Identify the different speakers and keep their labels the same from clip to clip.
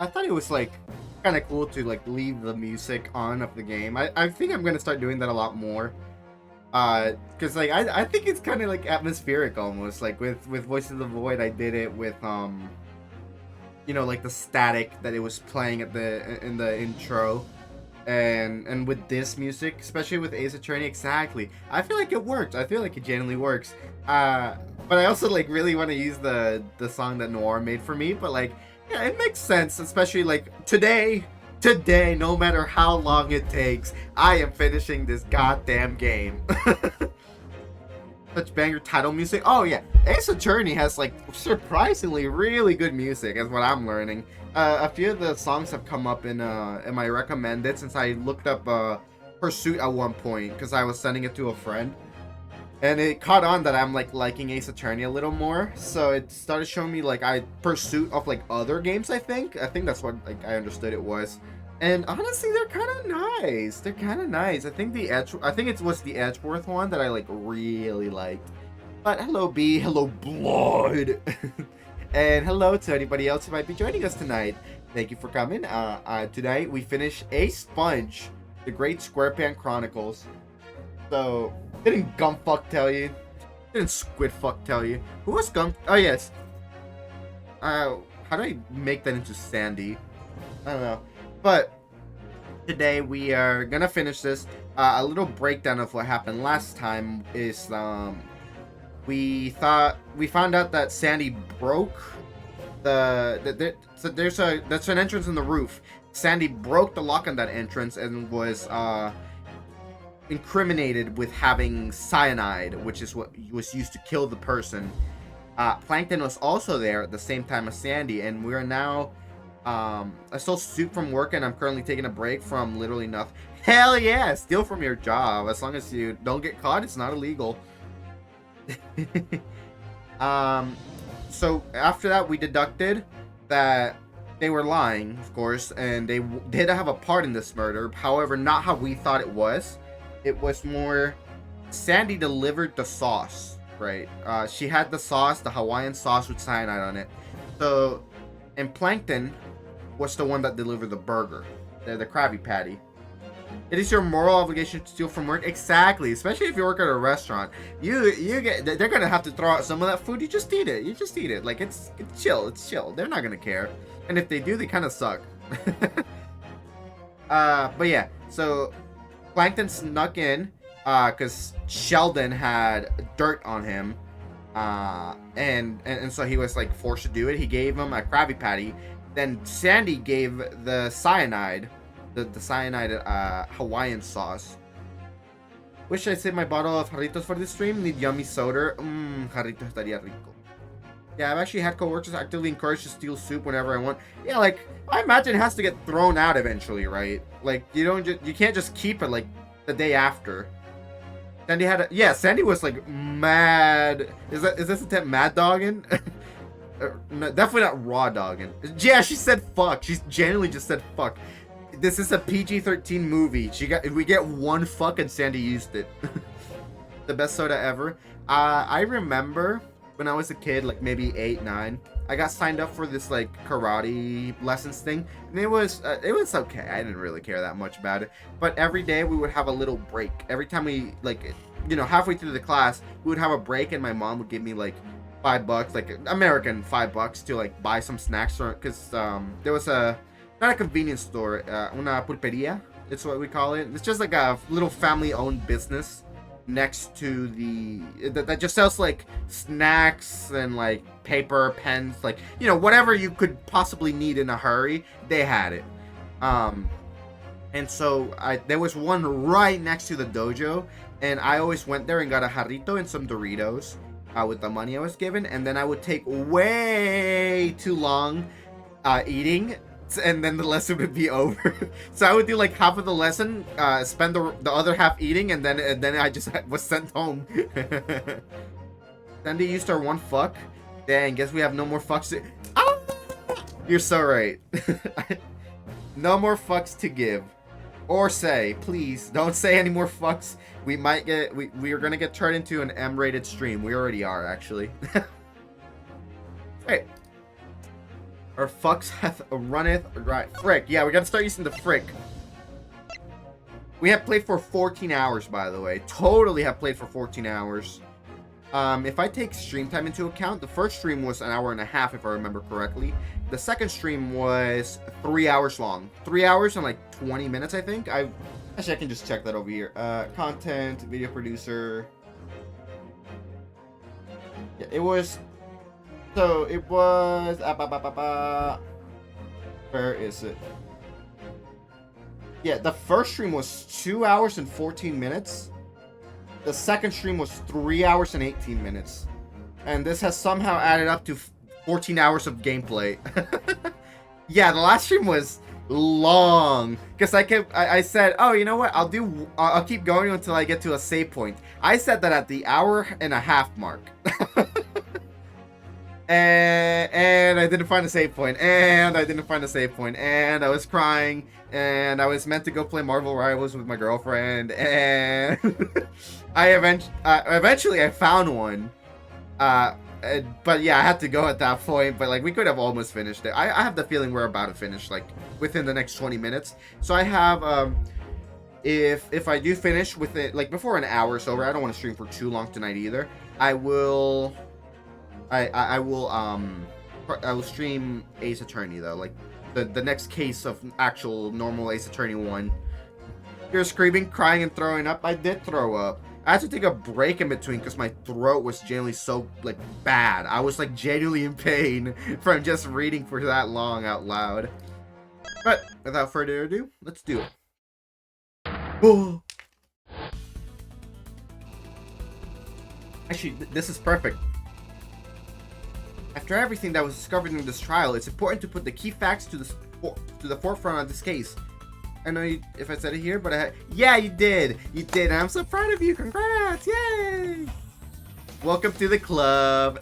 Speaker 1: I thought it was like kind of cool to like leave the music on of the game. I think I'm gonna start doing that a lot more. Because like I think it's kind of like atmospheric almost. Like with Voice of the Void, I did it with you know, like the static that it was playing at the in the intro. And with this music, especially with Ace Attorney, exactly. I feel like it works. I feel like it genuinely works. But I also like really want to use the song that Noir made for me. But like, yeah, it makes sense, especially like today. Today, no matter how long it takes, I am finishing this goddamn game. Such banger title music. Oh yeah, Ace Attorney has like surprisingly really good music, is what I'm learning. A few of the songs have come up in my recommended since I looked up Pursuit at one point because I was sending it to a friend, and it caught on that I'm like liking Ace Attorney a little more. So it started showing me like Pursuit of like other games. I think that's what like I understood it was. And honestly, they're kind of nice. They're kind of nice. I think it was the Edgeworth one that I like really liked. But hello, B. Hello, Blood. And hello to anybody else who might be joining us tonight. Thank you for coming. Tonight we finish A Sponge, The Great SquarePants Chronicles. So, didn't Gumfuck tell you? Didn't Squidfuck tell you? Who was Gum? Oh yes. How do I make that into Sandy? I don't know. But today we are gonna finish this. A little breakdown of what happened last time is we found out that Sandy broke so that's an entrance in the roof. Sandy broke the lock on that entrance and was incriminated with having cyanide, which is what was used to kill the person. Plankton was also there at the same time as Sandy, and we are now I stole soup from work and I'm currently taking a break from literally nothing. Hell yeah, steal from your job. As long as you don't get caught, it's not illegal. So after that we deducted that they were lying, of course, and they did have a part in this murder. However, not how we thought it was. It was more Sandy delivered the sauce, right? She had the sauce, the Hawaiian sauce with cyanide on it. So, and Plankton was the one that delivered the burger, the Krabby Patty. It is your moral obligation to steal from work. Exactly, especially if you work at a restaurant. They're gonna have to throw out some of that food. You just eat it. You just eat it. Like it's chill. It's chill. They're not gonna care. And if they do, they kind of suck. But yeah. So Plankton snuck in, because Sheldon had dirt on him, and so he was like forced to do it. He gave him a Krabby Patty. Then Sandy gave the cyanide. The cyanide Hawaiian sauce. Wish I saved my bottle of jarritos for this stream. Need yummy soda. Jarrito estaría rico. Yeah, I've actually had coworkers actively encouraged to steal soup whenever I want. Yeah, like I imagine it has to get thrown out eventually, right? Like you can't just keep it like the day after. Sandy Sandy was like mad. Is this attempt mad dogging? No, definitely not raw dogging. Yeah, she said fuck. She genuinely just said fuck. This is a PG-13 movie. We get one fuck and Sandy used it. The best soda ever. I remember when I was a kid, like maybe 8, 9, I got signed up for this like karate lessons thing, and it was okay. I didn't really care that much about it. But every day we would have a little break. Every time we like, halfway through the class, we would have a break, and my mom would give me like $5, like American $5 to like buy some snacks, because there was not a convenience store, una pulperia, it's what we call it. It's just like a little family-owned business next to that just sells like snacks and like paper, pens, like, whatever you could possibly need in a hurry, they had it. And so there was one right next to the dojo, and I always went there and got a jarrito and some Doritos with the money I was given, and then I would take way too long eating, and then the lesson would be over. So I would do like half of the lesson, spend the other half eating, and then I just was sent home. Sandy used our one fuck. Dang, guess we have no more fucks to... Ah! You're so right. No more fucks to give. Or say, please, don't say any more fucks. We are gonna get turned into an M-rated stream. We already are, actually. Hey. Or fucks hath runneth right. Frick. Yeah, we gotta start using the frick. We have played for 14 hours, by the way. Totally have played for 14 hours. If I take stream time into account, the first stream was an hour and a half, if I remember correctly. The second stream was 3 hours long. 3 hours and like 20 minutes, I think. Actually, I can just check that over here. Content, video producer. Yeah, it was... So, it was... Where is it? Yeah, the first stream was 2 hours and 14 minutes. The second stream was 3 hours and 18 minutes. And this has somehow added up to 14 hours of gameplay. Yeah, the last stream was long. Because I said, oh, you know what? I'll keep going until I get to a save point. I said that at the hour and a half mark. And I didn't find a save point. And I didn't find a save point. And I was crying. And I was meant to go play Marvel Rivals with my girlfriend. And eventually I found one. But yeah, I had to go at that point. But like, we could have almost finished it. I have the feeling we're about to finish like within the next 20 minutes. So I have if I do finish with it like before an hour is over, I don't want to stream for too long tonight either. I will stream Ace Attorney though, like the next case of actual normal Ace Attorney 1. You're screaming, crying, and throwing up. I did throw up. I had to take a break in between because my throat was genuinely so like bad. I was like genuinely in pain from just reading for that long out loud. But without further ado, let's do it. Oh. Actually, this is perfect. After everything that was discovered in this trial, it's important to put the key facts to the forefront of this case. I know if I said it here, but yeah, you did. You did. And I'm so proud of you. Congrats. Yay. Welcome to the club.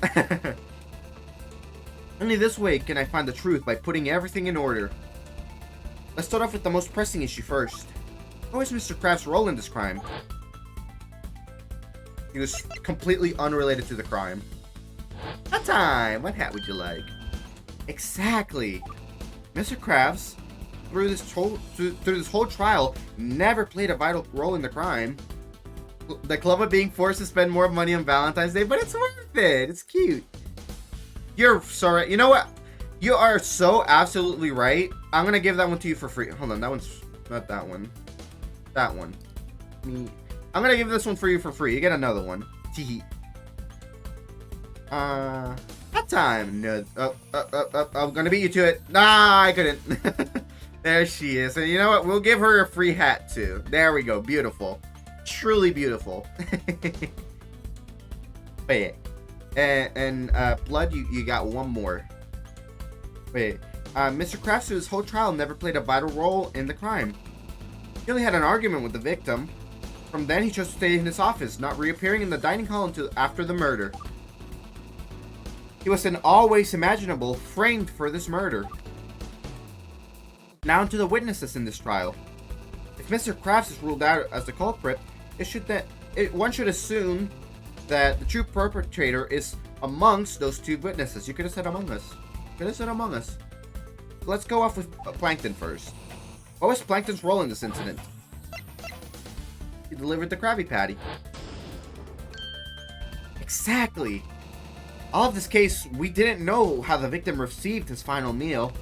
Speaker 1: Only this way can I find the truth, by putting everything in order. Let's start off with the most pressing issue first. What was Mr. Kraft's role in this crime? He was completely unrelated to the crime. Hat time! What hat would you like? Exactly. Mr. Krabs, through this whole trial, never played a vital role in the crime. The club of being forced to spend more money on Valentine's Day, but it's worth it. It's cute. You're sorry. You know what? You are so absolutely right. I'm gonna give that one to you for free. Hold on, that one's not that one. That one. I'm gonna give this one for you for free. You get another one. Teehee. That time. No. I'm gonna beat you to it. Nah, I couldn't. There she is. And you know what? We'll give her a free hat too. There we go. Beautiful. Truly beautiful. Wait. And Blood, you got one more. Wait. Mr. Kraft, through his whole trial, never played a vital role in the crime. He only had an argument with the victim. From then, he chose to stay in his office, not reappearing in the dining hall until after the murder. He was in all ways imaginable framed for this murder. Now to the witnesses in this trial. If Mr. Krabs is ruled out as the culprit, one should assume that the true perpetrator is amongst those two witnesses. You could have said among us. Could have said among us. Let's go off with Plankton first. What was Plankton's role in this incident? He delivered the Krabby Patty. Exactly. All of this case, we didn't know how the victim received his final meal.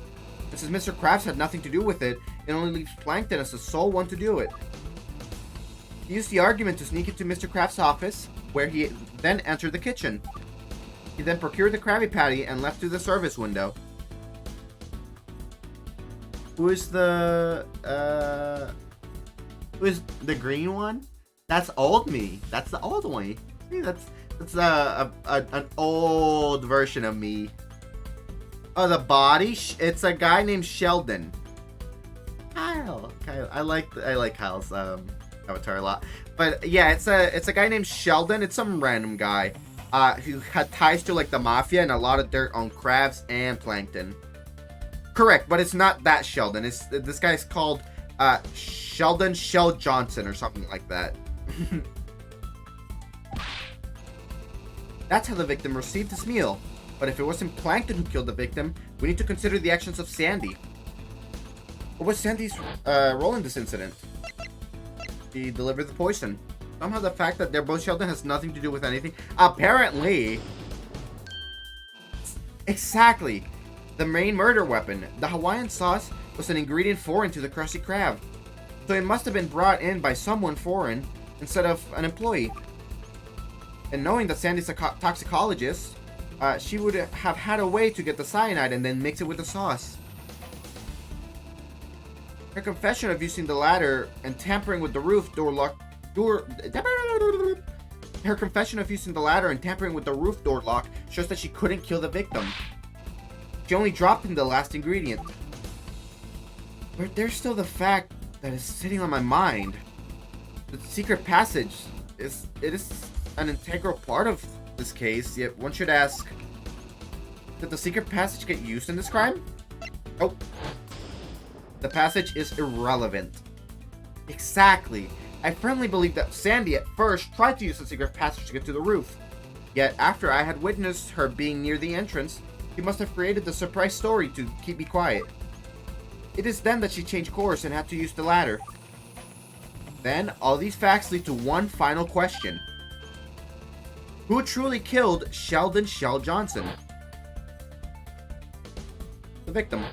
Speaker 1: And since Mr. Krabs had nothing to do with it, it only leaves Plankton as the sole one to do it. He used the argument to sneak into Mr. Krabs' office, where he then entered the kitchen. He then procured the Krabby Patty and left through the service window. Who is the green one? That's old me. That's the old one. See, that's an old version of me. Oh, the body? It's a guy named Sheldon. Kyle. I like Kyle's avatar a lot. But yeah, it's a guy named Sheldon. It's some random guy who had ties to like the mafia and a lot of dirt on Krabs and Plankton. Correct, but it's not that Sheldon. This guy's called Sheldon Shell Johnson or something like that. That's how the victim received his meal. But if it wasn't Plankton who killed the victim, we need to consider the actions of Sandy. What was Sandy's role in this incident? She delivered the poison. Somehow the fact that they're both Sheldon has nothing to do with anything. Apparently. Exactly. The main murder weapon, the Hawaiian sauce, was an ingredient foreign to the Krusty Krab. So it must have been brought in by someone foreign instead of an employee. And knowing that Sandy's a toxicologist, she would have had a way to get the cyanide and then mix it with the sauce. Her confession of using the ladder and tampering with the roof door lock shows that she couldn't kill the victim. She only dropped in the last ingredient. But there's still the fact that is sitting on my mind. The secret passage is an integral part of this case, yet one should ask, did the secret passage get used in this crime? Oh. The passage is irrelevant. Exactly. I firmly believe that Sandy at first tried to use the secret passage to get to the roof. Yet after I had witnessed her being near the entrance, she must have created the surprise story to keep me quiet. It is then that she changed course and had to use the ladder. Then, all these facts lead to one final question. Who truly killed Sheldon Shell Johnson? The victim.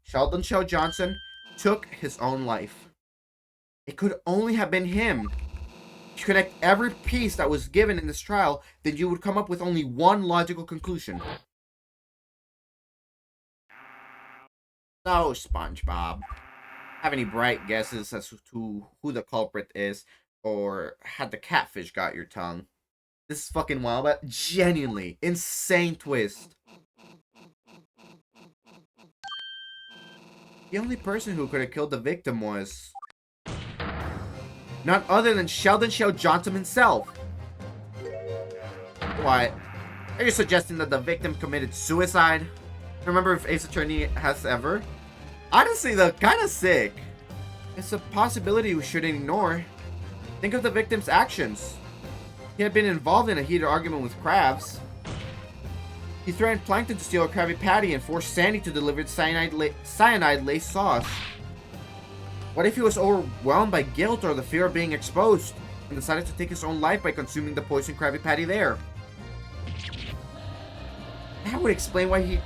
Speaker 1: Sheldon Shell Johnson took his own life. It could only have been him. If you connect every piece that was given in this trial, then you would come up with only one logical conclusion. So, SpongeBob, have any bright guesses as to who the culprit is? Or had the catfish got your tongue? This is fucking wild, but genuinely insane twist. The only person who could have killed the victim was none other than Sheldon Shell Johnson himself. What? Are you suggesting that the victim committed suicide? Remember if Ace Attorney has ever? Honestly though, kinda sick. It's a possibility we shouldn't ignore. Think of the victim's actions. He had been involved in a heated argument with Krabs. He threatened Plankton to steal a Krabby Patty and forced Sandy to deliver cyanide-laced sauce. What if he was overwhelmed by guilt or the fear of being exposed and decided to take his own life by consuming the poisoned Krabby Patty there? That would explain why he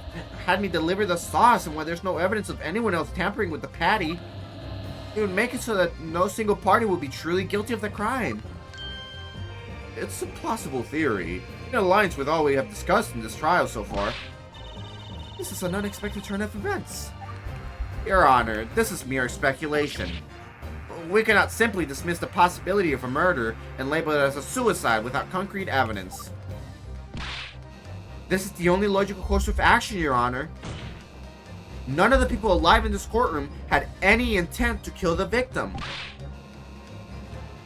Speaker 1: had me deliver the sauce and why there's no evidence of anyone else tampering with the patty. It would make it so that no single party would be truly guilty of the crime. It's a plausible theory. It aligns with all we have discussed in this trial so far. This is an unexpected turn of events. Your Honor, this is mere speculation. We cannot simply dismiss the possibility of a murder and label it as a suicide without concrete evidence. This is the only logical course of action, Your Honor. None of the people alive in this courtroom had any intent to kill the victim.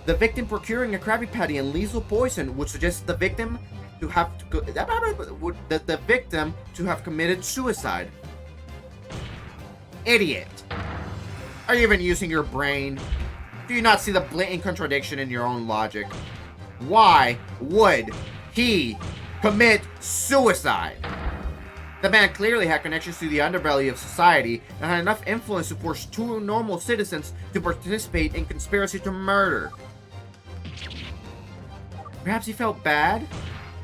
Speaker 1: The victim procuring a Krabby Patty and lethal poison would suggest the victim to have committed suicide. Idiot! Are you even using your brain? Do you not see the blatant contradiction in your own logic? Why would he commit suicide? The man clearly had connections to the underbelly of society and had enough influence to force two normal citizens to participate in conspiracy to murder. Perhaps he felt bad?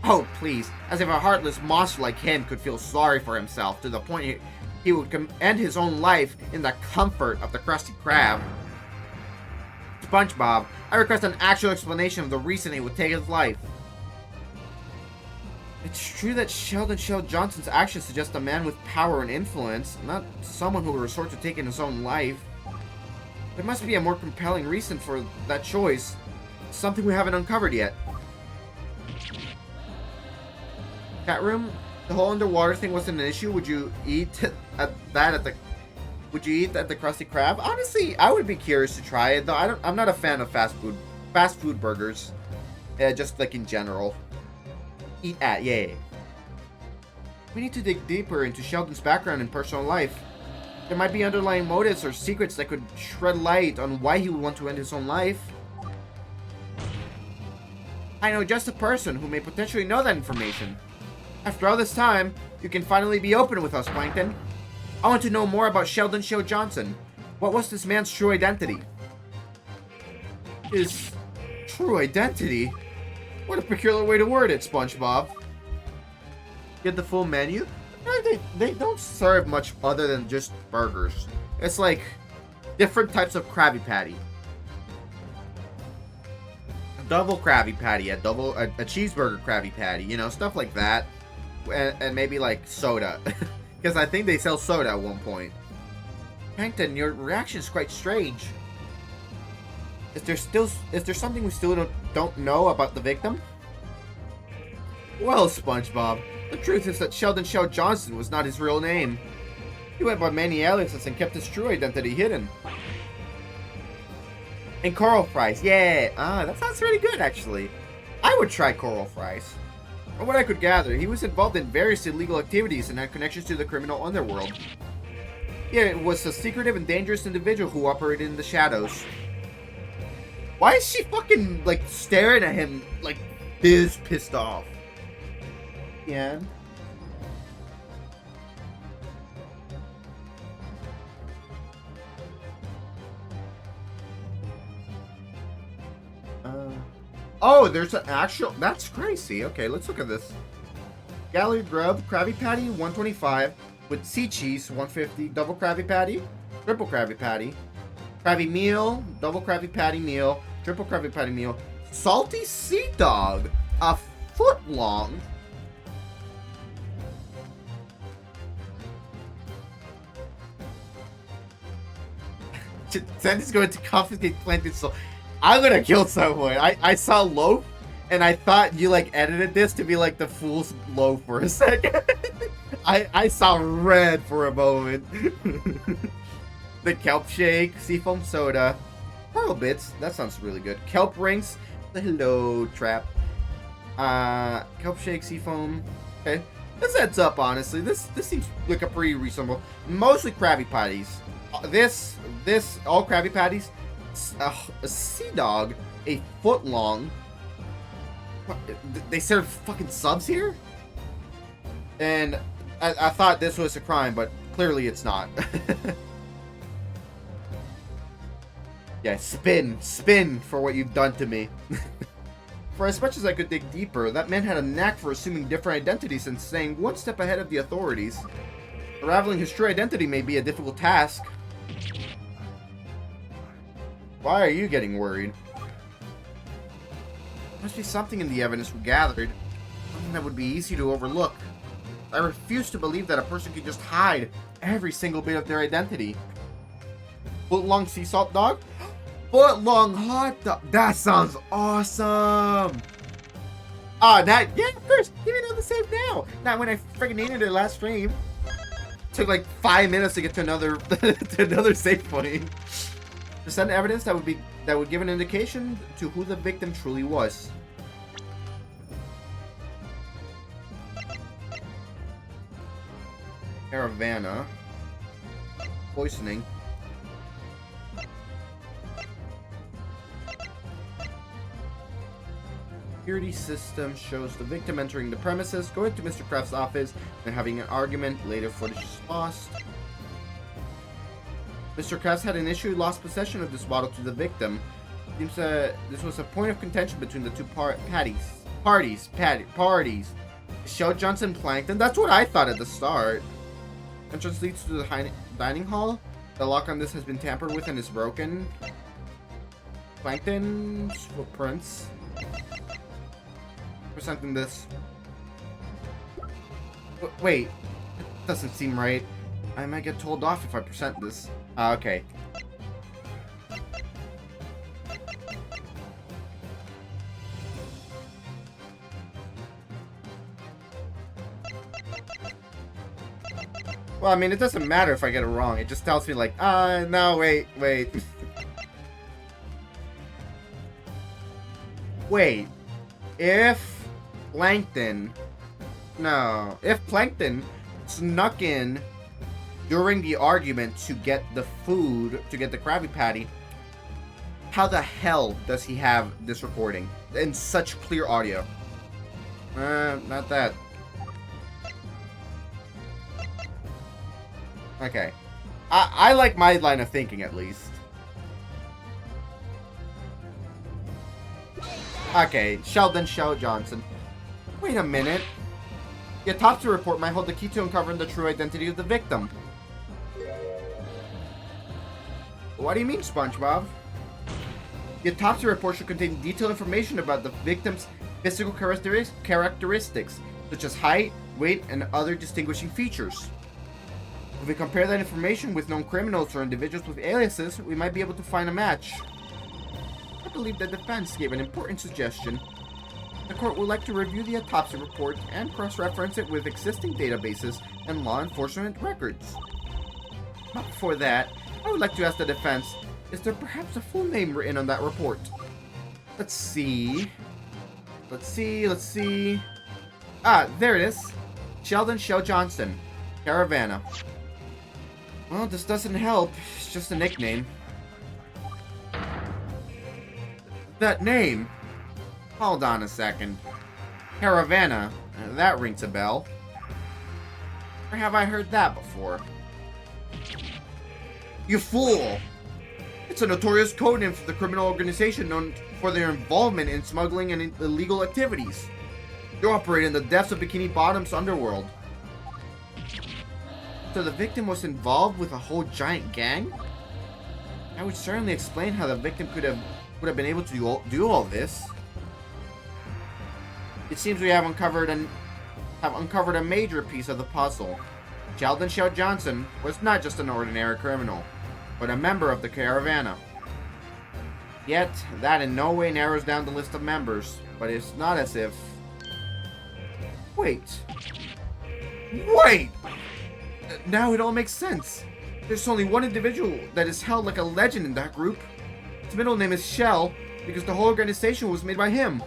Speaker 1: Oh, please, as if a heartless monster like him could feel sorry for himself to the point he would end his own life in the comfort of the Krusty Krab. SpongeBob, I request an actual explanation of the reason he would take his life. It's true that Sheldon Shell Johnson's actions suggest a man with power and influence, not someone who would resort to taking his own life. There must be a more compelling reason for that choice, something we haven't uncovered yet. Cat room, the whole underwater thing wasn't an issue. Would you eat at the Krusty Krab? Honestly, I would be curious to try it, though I'm not a fan of fast food burgers. Just like in general. Eat at, yay. We need to dig deeper into Sheldon's background and personal life. There might be underlying motives or secrets that could shed light on why he would want to end his own life. I know just a person who may potentially know that information. After all this time, you can finally be open with us, Plankton. I want to know more about Sheldon Show Johnson. What was this man's true identity? His true identity? What a peculiar way to word it, SpongeBob. Get the full menu? They don't serve much other than just burgers. It's like different types of Krabby Patty. A double Krabby Patty, a cheeseburger Krabby Patty, you know, stuff like that. And maybe like soda. Because I think they sell soda at one point. Plankton, your reaction is quite strange. Is there something we still don't know about the victim? Well, SpongeBob, the truth is that Sheldon Show Johnson was not his real name. He went by many aliases and kept his true identity hidden. And coral fries, yeah. That sounds really good, actually. I would try coral fries. From what I could gather, he was involved in various illegal activities and had connections to the criminal underworld. Yeah, it was a secretive and dangerous individual who operated in the shadows. Why is she fucking, like, staring at him, like, this pissed off? Yeah. Oh, there's an actual... That's crazy. Okay, let's look at this. Gallery Grub, Krabby Patty, 125. With sea cheese, 150. Double Krabby Patty, triple Krabby Patty. Krabby Meal, double Krabby Patty Meal, triple Krabby Patty Meal. Salty Sea Dog, a foot long. Sandy's going to confiscate Plankton's soul. I'm gonna kill someone. I saw loaf, and I thought you like edited this to be like the fool's loaf for a second. I saw red for a moment. The kelp shake, seafoam soda, pearl bits. That sounds really good. Kelp rings. The hello trap. Kelp shake, seafoam. Okay, this adds up. Honestly, this seems like a pretty reasonable. Mostly Krabby Patties. This all Krabby Patties. A sea dog, a foot long. They serve fucking subs here? And I thought this was a crime, but clearly it's not. Yeah, spin for what you've done to me. For as much as I could dig deeper, that man had a knack for assuming different identities and staying one step ahead of the authorities. Unraveling his true identity may be a difficult task. Why are you getting worried? There must be something in the evidence we gathered. Something that would be easy to overlook. I refuse to believe that a person could just hide every single bit of their identity. Foot-long sea salt dog? Foot-long hot dog! That sounds awesome! Yeah, of course! Even on the save now! Not when I freaking needed it last stream. Took like 5 minutes to get to another to another save point. Present evidence that would give an indication to who the victim truly was. Caravana. Poisoning. Security system shows the victim entering the premises, going to Mr. Kraft's office, and having an argument. Later footage is lost. Mr. Krabs had initially lost possession of this bottle to the victim. Seems this was a point of contention between the two parties. Show Johnson Plankton? That's what I thought at the start. Entrance leads to the dining hall. The lock on this has been tampered with and is broken. Plankton's footprints. Presenting this. Wait. That doesn't seem right. I might get told off if I present this. Okay. Well, I mean, it doesn't matter if I get it wrong. It just tells me, like, no, wait. Wait. If Plankton snuck in during the argument to get the food, to get the Krabby Patty, how the hell does he have this recording in such clear audio? Not that. Okay. I like my line of thinking, at least. Okay, Sheldon Shell Johnson. Wait a minute. The autopsy report might hold the key to uncovering the true identity of the victim. What do you mean, SpongeBob? The autopsy report should contain detailed information about the victim's physical characteristics, such as height, weight, and other distinguishing features. If we compare that information with known criminals or individuals with aliases, we might be able to find a match. I believe the defense gave an important suggestion. The court would like to review the autopsy report and cross-reference it with existing databases and law enforcement records. But before that, I would like to ask the defense, is there perhaps a full name written on that report? Let's see. Ah, there it is. Sheldon Shell Johnson. Caravana. Well, this doesn't help. It's just a nickname. That name? Hold on a second. Caravana. That rings a bell. Where have I heard that before? You fool! It's a notorious codename for the criminal organization known for their involvement in smuggling and illegal activities. They operate in the depths of Bikini Bottom's underworld. So the victim was involved with a whole giant gang? That would certainly explain how the victim would have been able to do all this. It seems we have uncovered a major piece of the puzzle. Sheldon Shell Johnson was not just an ordinary criminal, but a member of the Caravana. Yet, that in no way narrows down the list of members, but it's not as if... Wait! Now it all makes sense. There's only one individual that is held like a legend in that group. His middle name is Shell, because the whole organization was made by him.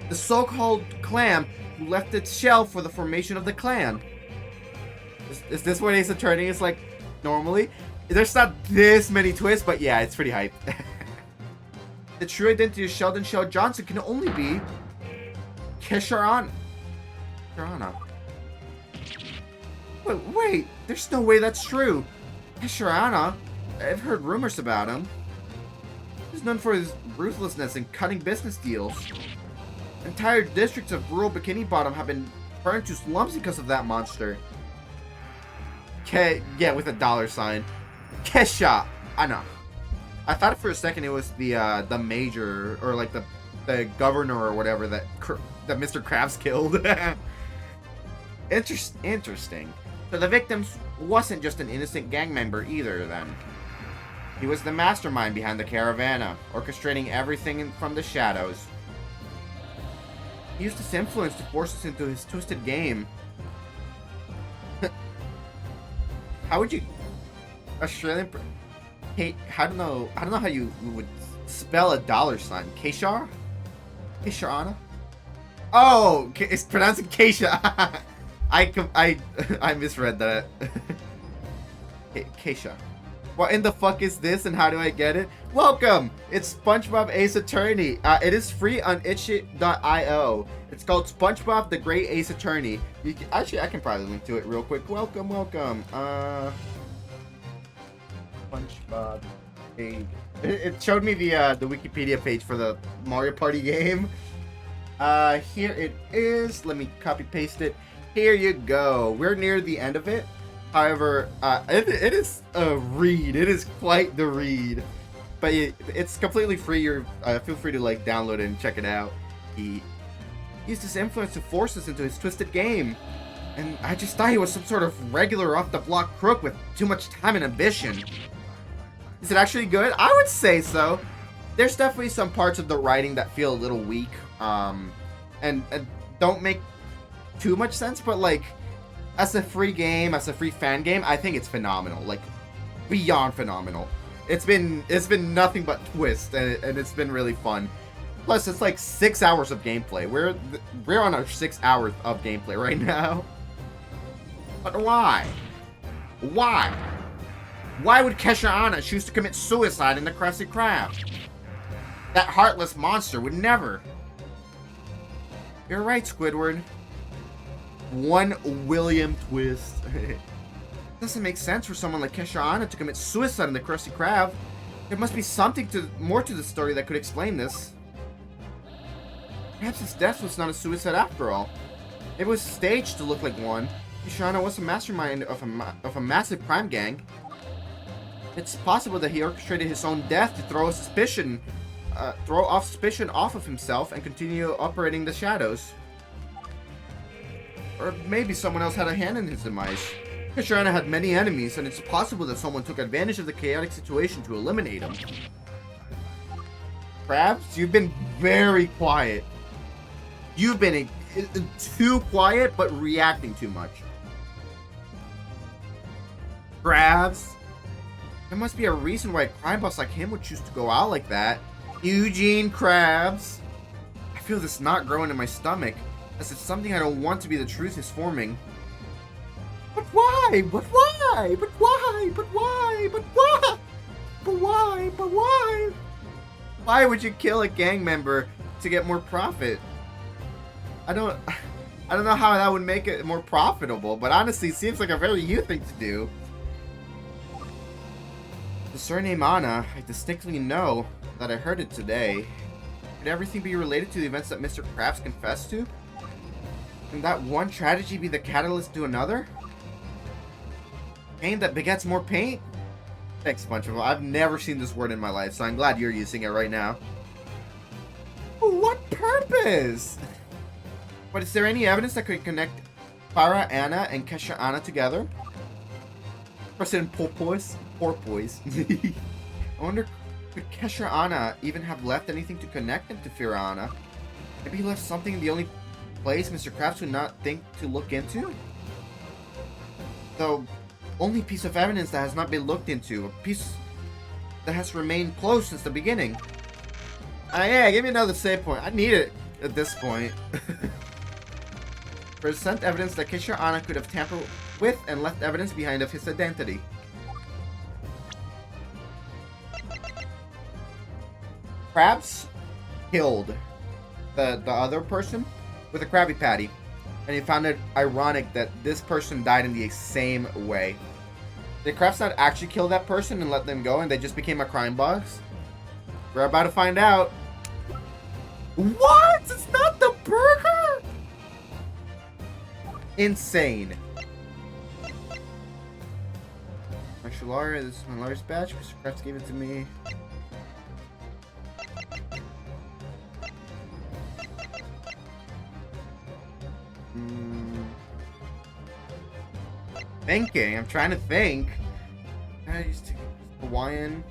Speaker 1: The so-called clan who left its shell for the formation of the clan. Is this what Ace Attorney is like normally? There's not this many twists, but yeah, it's pretty hype. The true identity of Sheldon Shell Johnson can only be Kesharana. Wait, there's no way that's true. Kesharana, I've heard rumors about him. He's known for his ruthlessness in cutting business deals. Entire districts of rural Bikini Bottom have been turned to slums because of that monster. Yeah, with a $sign. Kesha. I know. I thought for a second it was the major or like the governor or whatever that Mr. Krabs killed. Interesting. So the victim wasn't just an innocent gang member either then. He was the mastermind behind the Caravana, orchestrating everything from the shadows. He used his influence to force us into his twisted game. How would you... Australian... Hey, I don't know how you would spell a $sign. Keshar? Kesharana? Oh, it's pronounced Kesha. I misread that. Kesha. What in the fuck is this and how do I get it? Welcome! It's SpongeBob Ace Attorney. It is free on itch.io. It's called SpongeBob the Great Ace Attorney. Actually, I can probably link to it real quick. Welcome. SpongeBob Ace. It showed me the Wikipedia page for the Mario Party game. Here it is. Let me copy paste it. Here you go. We're near the end of it. However, it is a read. It is quite the read. But it's completely free. Feel free to like download it and check it out. He used his influence to force us into his twisted game. And I just thought he was some sort of regular off-the-block crook with too much time and ambition. Is it actually good? I would say so. There's definitely some parts of the writing that feel a little weak. And don't make too much sense. But like... as a free game, as a free fan game, I think it's phenomenal. Like, beyond phenomenal. It's been nothing but twists, and it's been really fun. Plus, it's like 6 hours of gameplay. We're on our 6 hours of gameplay right now. But why? Why? Why would Kesharana choose to commit suicide in the Krusty Krab? That heartless monster would never. You're right, Squidward. One William twist. Doesn't make sense for someone like Kesha to commit suicide in the Krusty Krab. There must be something more to the story that could explain this. Perhaps his death was not a suicide after all. It was staged to look like one. Kesha was a mastermind of a massive crime gang. It's possible that he orchestrated his own death to throw suspicion off of himself and continue operating the shadows. Or maybe someone else had a hand in his demise. Kesha had many enemies, and it's possible that someone took advantage of the chaotic situation to eliminate him. Krabs, you've been very quiet. You've been too quiet, but reacting too much. Krabs, there must be a reason why a crime boss like him would choose to go out like that. Eugene Krabs. I feel this knot growing in my stomach, as if something I don't want to be the truth is forming. But why? But why? But why? But why? But why? But why? But why? Why would you kill a gang member to get more profit? I don't know how that would make it more profitable, but honestly, it seems like a very you thing to do. The surname Anna, I distinctly know that I heard it today. Could everything be related to the events that Mr. Krabs confessed to? Can that one tragedy be the catalyst to another? Pain that begets more pain? Thanks, SpongeBob. I've never seen this word in my life, so I'm glad you're using it right now. What purpose? But is there any evidence that could connect Farah Anna and Kesha Anna together? President Porpoise? I wonder, could Kesha Anna even have left anything to connect them to Farah Anna? Maybe he left something in the only place Mr. Krabs would not think to look into? The only piece of evidence that has not been looked into, a piece that has remained closed since the beginning. Yeah, give me another save point. I need it at this point. Present evidence that Kesha Anna could have tampered with and left evidence behind of his identity. Krabs killed the other person with a Krabby Patty, and he found it ironic that this person died in the same way. Did Krabs not actually kill that person and let them go, and they just became a crime boss? We're about to find out. What? It's not the burger? Insane. Martial art, this is my largest badge. Mr. Krabs gave it to me. Thinking. I'm trying to think. I used to Hawaiian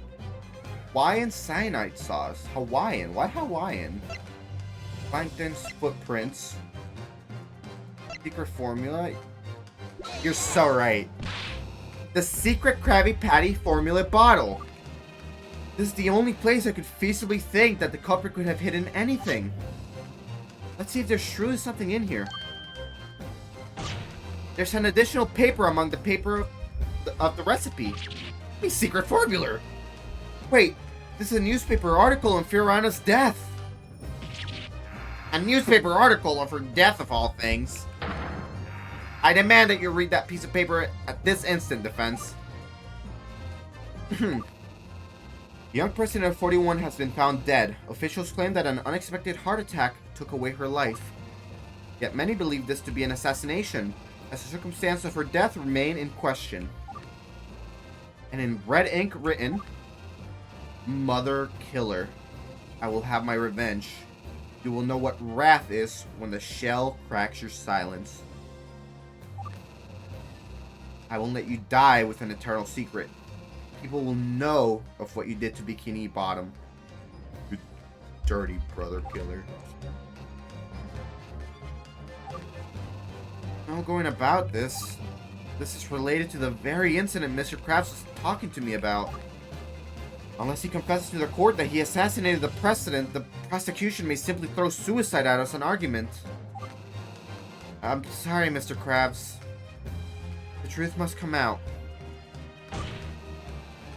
Speaker 1: cyanide sauce. Hawaiian. Why Hawaiian? Plankton's footprints. Secret formula. You're so right. The secret Krabby Patty formula bottle. This is the only place I could feasibly think that the culprit could have hidden anything. Let's see if there's truly something in here. There's an additional paper among the paper of the recipe. A secret formula. Wait, this is a newspaper article on Fiorana's death. A newspaper article of her death, of all things. I demand that you read that piece of paper at this instant, Defense. The young president of 41 has been found dead. Officials claim that an unexpected heart attack took away her life. Yet many believe this to be an assassination, as the circumstances of her death remain in question. And in red ink written, Mother Killer. I will have my revenge. You will know what wrath is when the shell cracks your silence. I will let you die with an eternal secret. People will know of what you did to Bikini Bottom. You dirty brother killer. No going about this. This is related to the very incident Mr. Krabs was talking to me about. Unless he confesses to the court that he assassinated the president, the prosecution may simply throw suicide at us an argument. I'm sorry, Mr. Krabs. The truth must come out.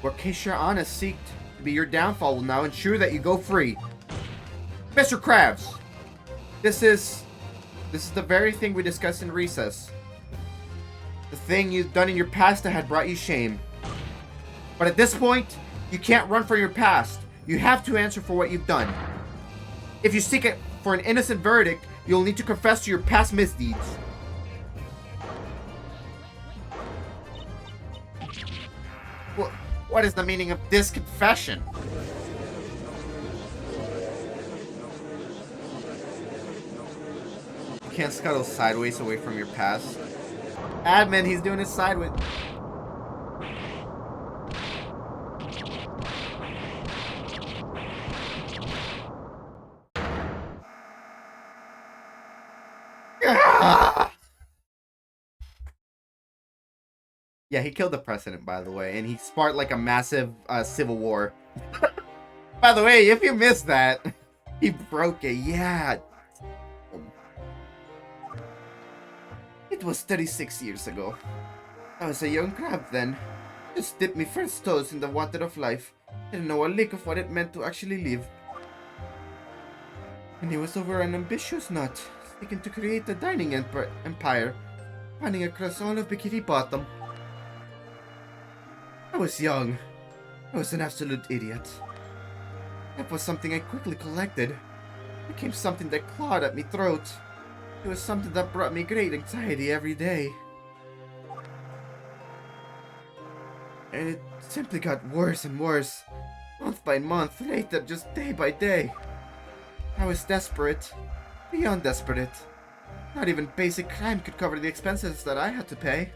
Speaker 1: What Kesha Anna seeked to be your downfall will now ensure that you go free. Mr. Krabs! This is the very thing we discussed in recess. The thing you've done in your past that had brought you shame. But at this point, you can't run from your past. You have to answer for what you've done. If you seek it for an innocent verdict, you'll need to confess to your past misdeeds. What is the meaning of this confession? You can't scuttle sideways away from your past. Admin, he's doing it sideways. Yeah, he killed the president, by the way, and he sparked like a massive civil war. By the way, if you missed that, he broke it. Yeah. It was 36 years ago. I was a young crab then. Just dipped my first toes in the water of life. Didn't know a lick of what it meant to actually live. And he was over an ambitious nut, seeking to create a dining empire, spanning across all of Bikini Bottom. I was young. I was an absolute idiot. That was something I quickly collected. It became something that clawed at me throat. It was something that brought me great anxiety every day. And it simply got worse and worse. Month by month, later, just day by day. I was desperate. Beyond desperate. Not even basic crime could cover the expenses that I had to pay.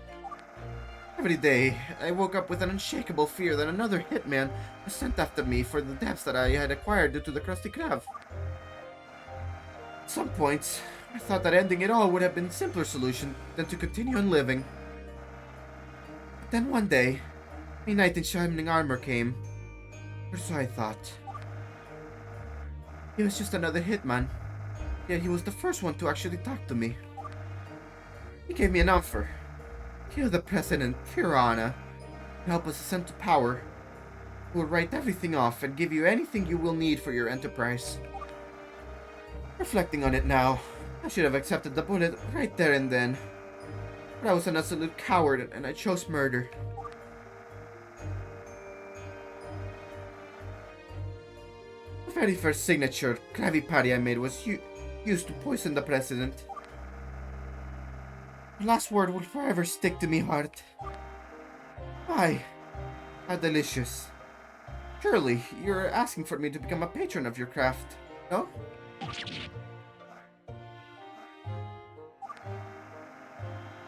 Speaker 1: Every day, I woke up with an unshakable fear that another hitman was sent after me for the debts that I had acquired due to the Krusty Krab. At some point, I thought that ending it all would have been a simpler solution than to continue on living. But then one day, a knight in shining armor came. Or so I thought. He was just another hitman, yet he was the first one to actually talk to me. He gave me an offer. Kill the president, Firana, and help us ascend to power. We'll write everything off and give you anything you will need for your enterprise. Reflecting on it now, I should have accepted the bullet right there and then. But I was an absolute coward and I chose murder. The very first signature Krabby Patty I made was used to poison the president. The last word will forever stick to me heart. Why? How delicious. Surely, you're asking for me to become a patron of your craft, no?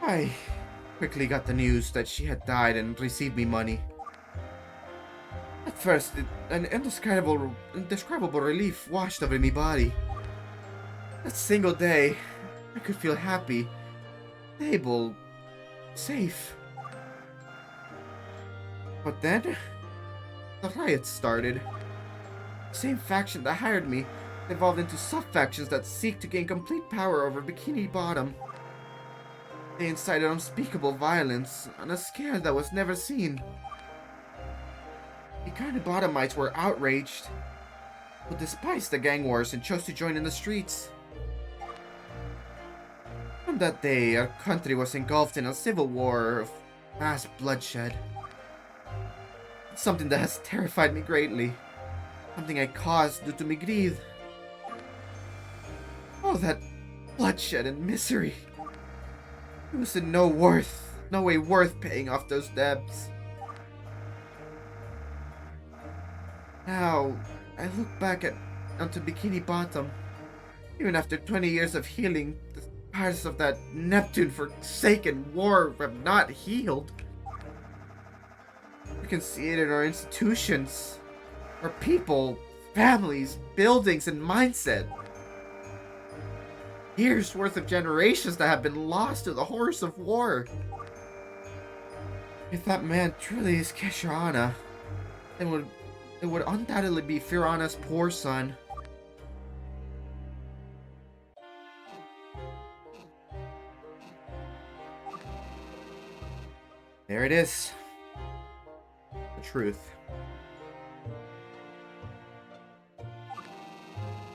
Speaker 1: I quickly got the news that she had died and received me money. At first, an indescribable relief washed over my body. That single day, I could feel happy, stable, safe. But then, the riots started. The same faction that hired me evolved into sub-factions that seek to gain complete power over Bikini Bottom. They incited unspeakable violence on a scale that was never seen. Bikini Bottomites were outraged, but despised the gang wars and chose to join in the streets. On that day, our country was engulfed in a civil war of mass bloodshed. It's something that has terrified me greatly. Something I caused due to my greed. All that bloodshed and misery. It was in no way worth paying off those debts. Now, I look back onto Bikini Bottom. Even after 20 years of healing, the scars of that Neptune-forsaken war have not healed. You can see it in our institutions, our people, families, buildings, and mindset. Years worth of generations that have been lost to the horrors of war. If that man truly is Kesharana, then it would undoubtedly be Firana's poor son. There it is. The truth.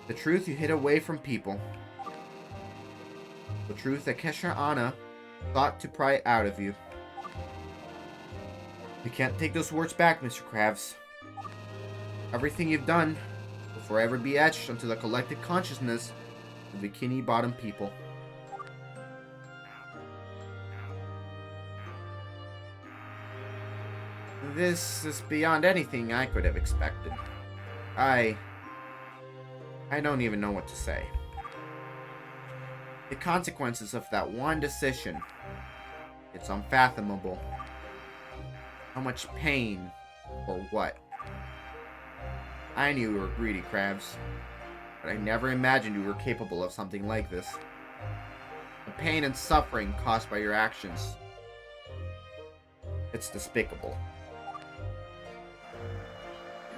Speaker 1: The truth you hid away from people. The truth that Kesharana thought to pry out of you. You can't take those words back, Mr. Krabs. Everything you've done will forever be etched onto the collective consciousness of Bikini Bottom people. This is beyond anything I could have expected. I don't even know what to say. The consequences of that one decision, it's unfathomable. How much pain, or what? I knew you were greedy, Krabs, but I never imagined you were capable of something like this. The pain and suffering caused by your actions, it's despicable.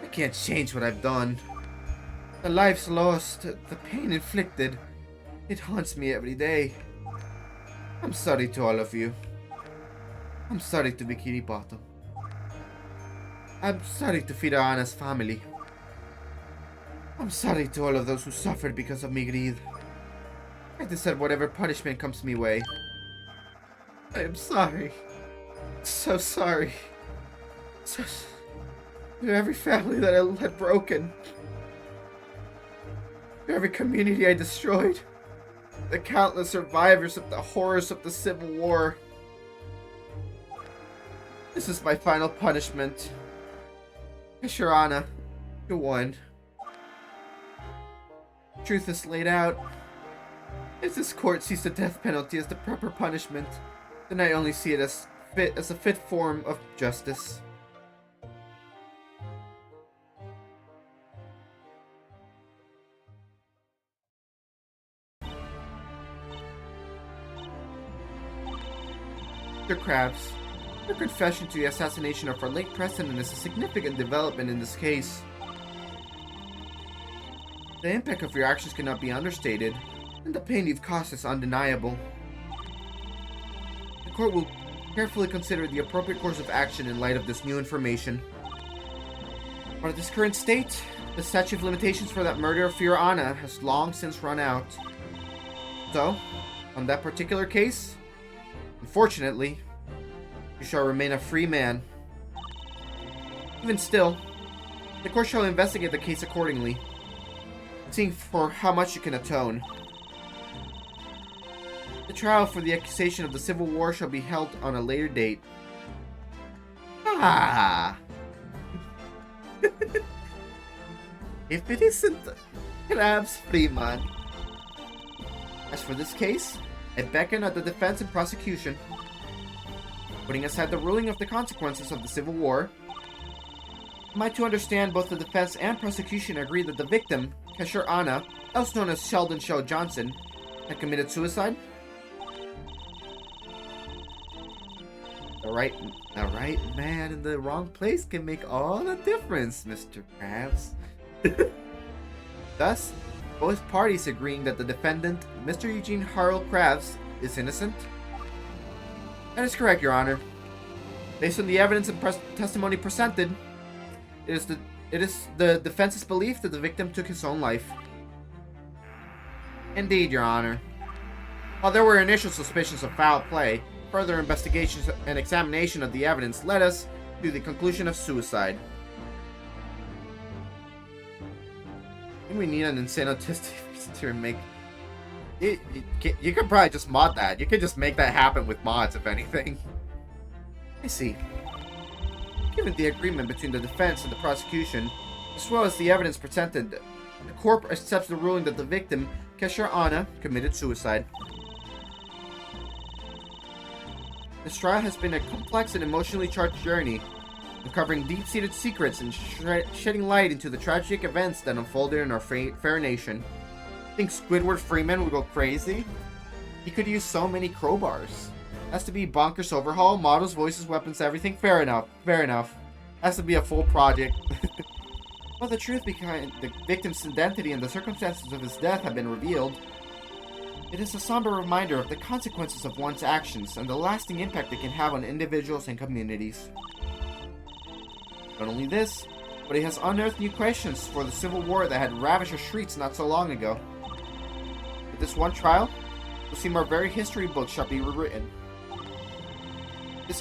Speaker 1: I can't change what I've done. The lives lost, the pain inflicted, it haunts me every day. I'm sorry to all of you. I'm sorry to Bikini Bottom. I'm sorry to Firana's family. I'm sorry to all of those who suffered because of my greed. I deserve whatever punishment comes my way. I am sorry. So sorry. To every family that I had broken. To every community I destroyed. The countless survivors of the horrors of the Civil War. This is my final punishment. Firana, you won. Truth is laid out. If this court sees the death penalty as the proper punishment, then I only see it as a fit form of justice. Mr. Krabs, your confession to the assassination of our late president is a significant development in this case. The impact of your actions cannot be understated, and the pain you've caused is undeniable. The court will carefully consider the appropriate course of action in light of this new information. But at this current state, the statute of limitations for that murder of Firana has long since run out. So, on that particular case, unfortunately, you shall remain a free man. Even still, the court shall investigate the case accordingly, seeing for how much you can atone. The trial for the accusation of the Civil War shall be held on a later date. Ah! If it isn't Krabs Freeman. As for this case, I beckon at the defense and prosecution. Putting aside the ruling of the consequences of the Civil War, am I to understand both the defense and prosecution agree that the victim, Firana, else known as Sheldon Shell Johnson, had committed suicide? The right man in the wrong place can make all the difference, Mr. Krabs. Thus, both parties agreeing that the defendant, Mr. Eugene Harold Krabs, is innocent? That is correct, Your Honor. Based on the evidence and testimony presented, it is the defense's belief that the victim took his own life. Indeed, Your Honor. While there were initial suspicions of foul play, further investigations and examination of the evidence led us to the conclusion of suicide. I think we need an insane autistic to make... You could probably just mod that. You could just make that happen with mods, if anything. I see. Given the agreement between the defense and the prosecution, as well as the evidence presented, the court accepts the ruling that the victim, Firana, committed suicide. This trial has been a complex and emotionally charged journey, uncovering deep-seated secrets and shedding light into the tragic events that unfolded in our fair nation. Think Squidward Freeman would go crazy? He could use so many crowbars. Has to be bonkers overhaul, models, voices, weapons, everything. Fair enough. Fair enough. Has to be a full project. While the truth behind the victim's identity and the circumstances of his death have been revealed, it is a somber reminder of the consequences of one's actions and the lasting impact they can have on individuals and communities. Not only this, but it has unearthed new questions for the Civil War that had ravaged our streets not so long ago. With this one trial, it will seem our very history books shall be rewritten.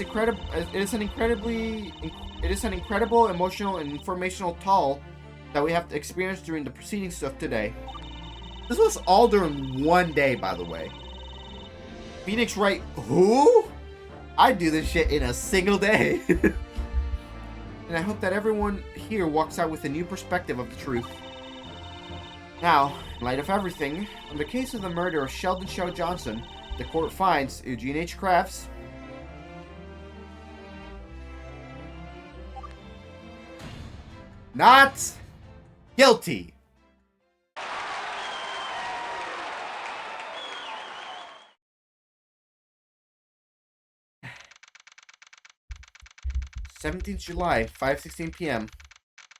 Speaker 1: It is an incredible emotional and informational toll that we have to experience during the proceedings of today. This was all during one day, by the way. Phoenix Wright, who? I'd do this shit in a single day. And I hope that everyone here walks out with a new perspective of the truth. Now, in light of everything, on the case of the murder of Sheldon Shaw Johnson, the court finds Eugene H. Krafts not guilty. July 17th, 5:16 p.m.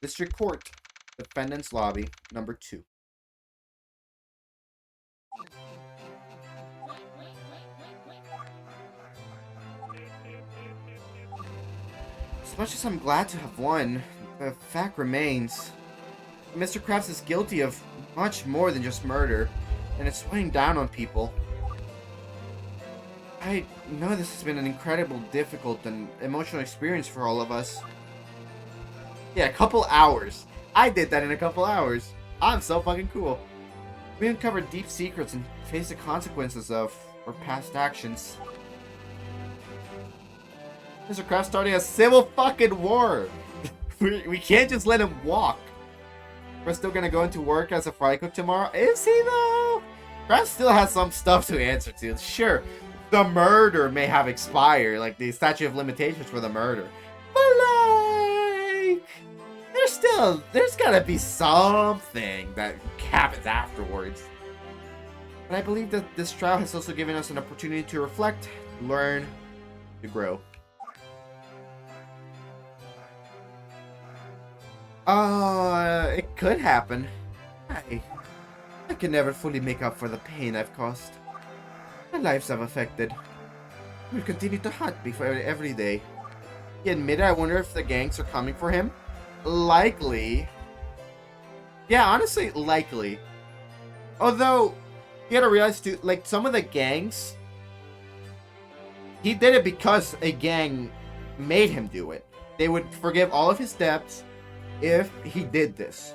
Speaker 1: District Court, Defendant's Lobby, number 2. As much as I'm glad to have won, the fact remains, Mr. Krafts is guilty of much more than just murder, and it's weighing down on people. I know this has been an incredibly difficult and emotional experience for all of us. Yeah, a couple hours. I did that in a couple hours. I'm so fucking cool. We uncovered deep secrets and faced the consequences of our past actions. Mr. Krafts starting a civil fucking war. We can't just let him walk. We're still gonna go into work as a fry cook tomorrow. Is he though? Krafts still has some stuff to answer to. Sure, the murder may have expired, like the statute of limitations for the murder. But like, there's gotta be something that happens afterwards. But I believe that this trial has also given us an opportunity to reflect, learn, to grow. It could happen. I can never fully make up for the pain I've caused. My lives have affected. We'll continue to hunt before every day. He admitted, I wonder if the gangs are coming for him. Likely. Yeah, honestly, likely. Although, you gotta realize too, like, some of the gangs, he did it because a gang made him do it. They would forgive all of his debts if he did this.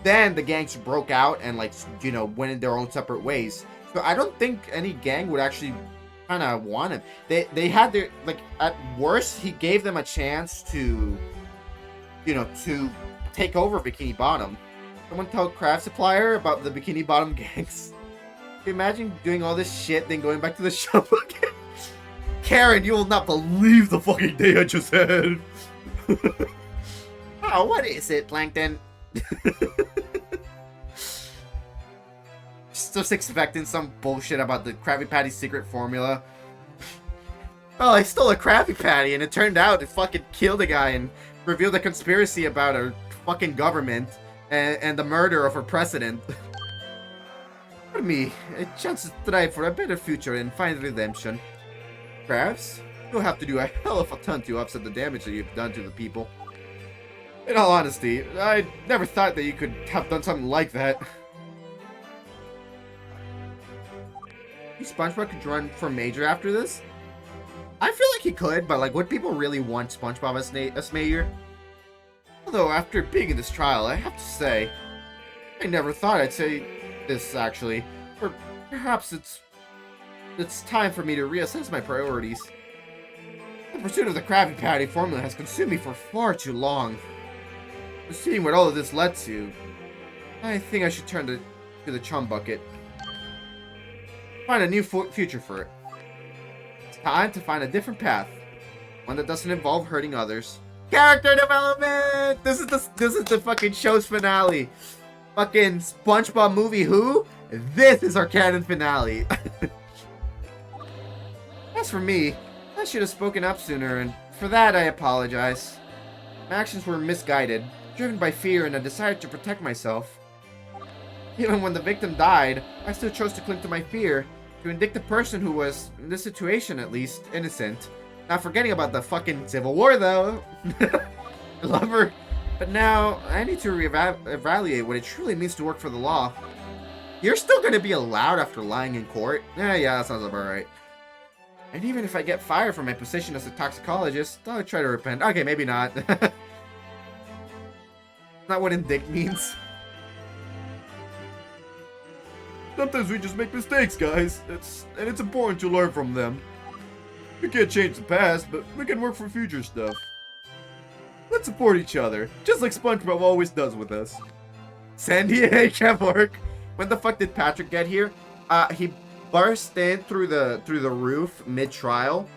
Speaker 1: Then the gangs broke out and, like, you know, went in their own separate ways. So I don't think any gang would actually kind of want him. They had their, like, at worst, he gave them a chance to, you know, to take over Bikini Bottom. Someone tell Craft Supplier about the Bikini Bottom gangs. Can you imagine doing all this shit, then going back to the shop again? Karen, you will not believe the fucking day I just had. Oh, what is it, Plankton? Just expecting some bullshit about the Krabby Patty secret formula. Oh, I stole a Krabby Patty and it turned out it fucking killed a guy and revealed a conspiracy about our fucking government and the murder of our president. For me, a chance to strive for a better future and find redemption. Krabs, you'll have to do a hell of a ton to offset the damage that you've done to the people. In all honesty, I never thought that you could have done something like that. SpongeBob could run for Major after this? I feel like he could, but like, would people really want SpongeBob as Mayor? Although, after being in this trial, I have to say, I never thought I'd say this, actually. Or perhaps it's time for me to reassess my priorities. The pursuit of the Krabby Patty formula has consumed me for far too long. Seeing what all of this led to, I think I should turn to the chum bucket. Find a new future for it. It's time to find a different path. One that doesn't involve hurting others. Character development! This is the fucking show's finale. Fucking SpongeBob movie who? This is our canon finale. As for me, I should have spoken up sooner, and for that I apologize. My actions were misguided, driven by fear and a desire to protect myself. Even when the victim died, I still chose to cling to my fear, to indict the person who was, in this situation at least, innocent. Not forgetting about the fucking Civil War, though. I love her. But now, I need to evaluate what it truly means to work for the law. You're still going to be allowed after lying in court? Yeah, that sounds about right. And even if I get fired from my position as a toxicologist, I'll try to repent. Okay, maybe not. Not what indict means. Sometimes we just make mistakes, guys. It's important to learn from them. We can't change the past, but we can work for future stuff. Let's support each other, just like SpongeBob always does with us. Sandy, hey, can't work. When the fuck did Patrick get here? He burst in through the roof mid-trial,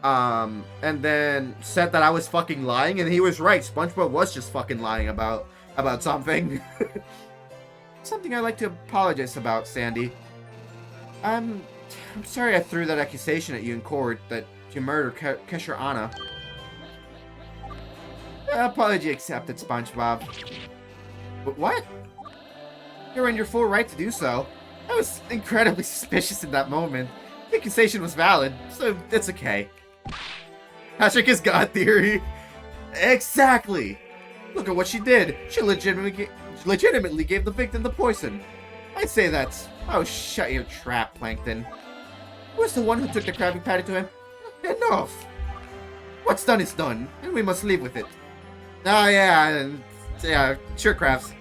Speaker 1: and then said that I was fucking lying, and he was right. SpongeBob was just fucking lying about something. Something I'd like to apologize about, Sandy. I'm sorry I threw that accusation at you in court that you murdered Kesher Anna. Apology accepted, SpongeBob. But what? You're in your full right to do so. I was incredibly suspicious in that moment. The accusation was valid, so it's okay. Patrick has God theory. Exactly. Look at what she did. She legitimately gave the victim the poison. I'd say that's... Oh, shut your trap, Plankton. Who's the one who took the Krabby Patty to him? Enough. What's done is done, and we must live with it. Oh, yeah, sure, Crafts.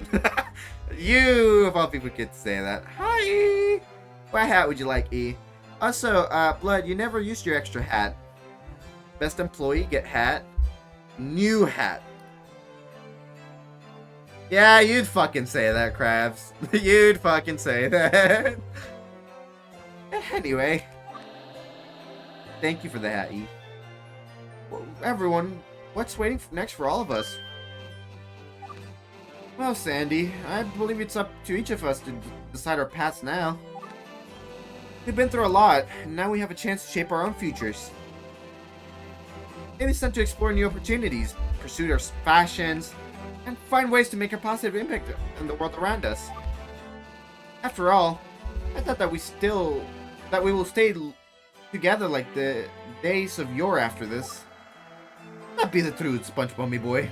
Speaker 1: You, of all people, could say that. Hi, E. What hat would you like, E? Also, Blood, you never used your extra hat. Best employee, get hat. New hat. Yeah, you'd fucking say that, Krabs. You'd fucking say that. Anyway. Thank you for the hat, E. Well, everyone, what's waiting next for all of us? Well, Sandy, I believe it's up to each of us to decide our paths now. We've been through a lot, and now we have a chance to shape our own futures. Maybe it's time to explore new opportunities, pursue our passions, and find ways to make a positive impact on the world around us. After all, I thought that we will stay together like the days of yore after this. That be the truth, SpongeBob, me boy.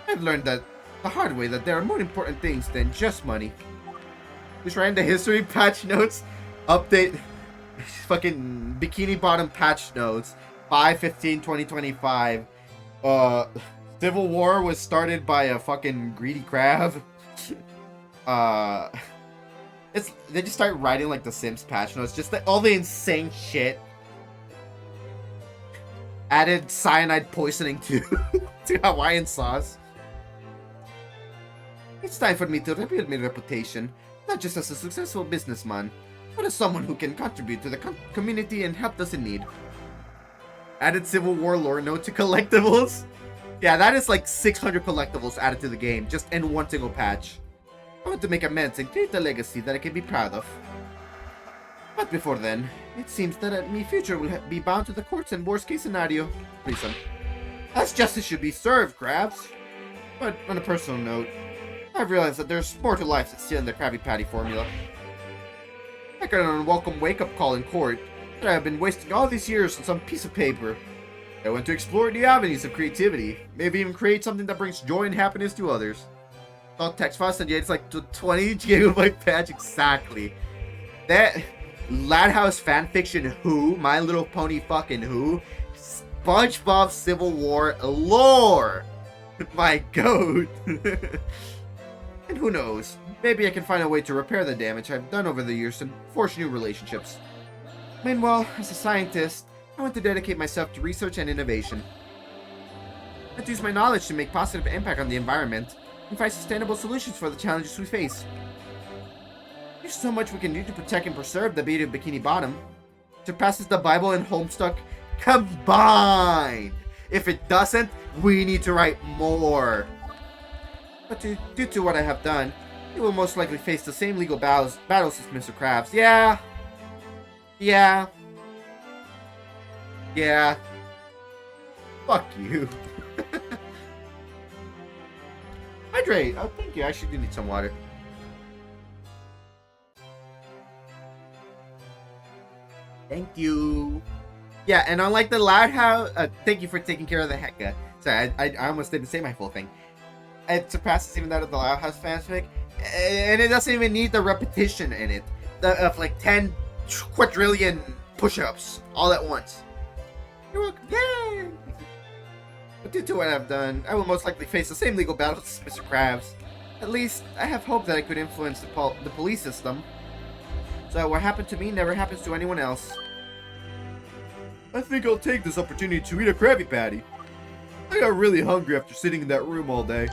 Speaker 1: I've learned that the hard way that there are more important things than just money. Just right into history patch notes. Update. Fucking Bikini Bottom patch notes. 5/15/2025. Civil War was started by a fucking greedy crab. They just start writing like the Sims patch notes. Just all the insane shit. Added cyanide poisoning to Hawaiian sauce. It's time for me to rebuild my reputation, not just as a successful businessman, but as someone who can contribute to the community and help those in need. Added Civil War lore note to collectibles. Yeah, that is like 600 collectibles added to the game, just in one single patch. I want to make amends and create a legacy that I can be proud of. But before then, it seems that my future will be bound to the courts and worst case scenario, prison. As justice should be served, Krabs. But on a personal note, I've realized that there's more to life than stealing the Krabby Patty formula. I got an unwelcome wake-up call in court that I have been wasting all these years on some piece of paper. I want to explore the avenues of creativity, maybe even create something that brings joy and happiness to others. Thought text file said, yeah, it's like 20 gigabyte patch exactly. That Lad House fanfiction who, My Little Pony fucking who, SpongeBob Civil War lore. My goat. And who knows, maybe I can find a way to repair the damage I've done over the years and forge new relationships. Meanwhile, as a scientist, I want to dedicate myself to research and innovation. I want to use my knowledge to make positive impact on the environment and find sustainable solutions for the challenges we face. There's so much we can do to protect and preserve the beauty of Bikini Bottom. It surpasses the Bible and Homestuck combined! If it doesn't, we need to write more. But due to what I have done, you will most likely face the same legal battles as Mr. Krabs. Yeah. Fuck you. Hydrate. Oh, thank you. I actually do need some water. Thank you. Yeah, and unlike the Loud House, thank you for taking care of the hecka. Sorry, I almost didn't say my full thing. It surpasses even that of the Loud House fanfic, and it doesn't even need the repetition in it of like 10 quadrillion push-ups all at once. You're welcome. Yay! But due to what I've done, I will most likely face the same legal battles as Mr. Krabs. At least, I have hope that I could influence the police system, so what happened to me never happens to anyone else. I think I'll take this opportunity to eat a Krabby Patty. I got really hungry after sitting in that room all day.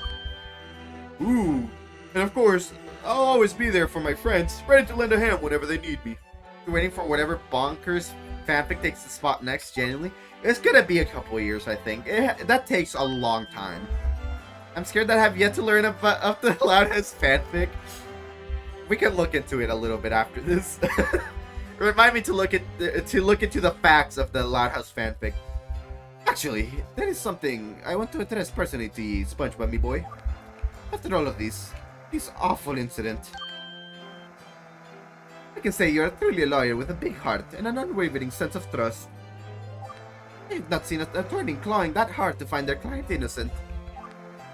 Speaker 1: Ooh, and of course, I'll always be there for my friends, ready to lend a hand whenever they need me. You're waiting for whatever bonkers fanfic takes the spot next, genuinely. It's gonna be a couple years, I think. That takes a long time. I'm scared that I have yet to learn of the Loud House fanfic. We can look into it a little bit after this. Remind me to look into the facts of the Loud House fanfic. Actually, that is something I want to address personally to you, SpongeBob, me boy. After all of this awful incident, I can say you are truly a lawyer with a big heart and an unwavering sense of trust. I have not seen an attorney clawing that hard to find their client innocent.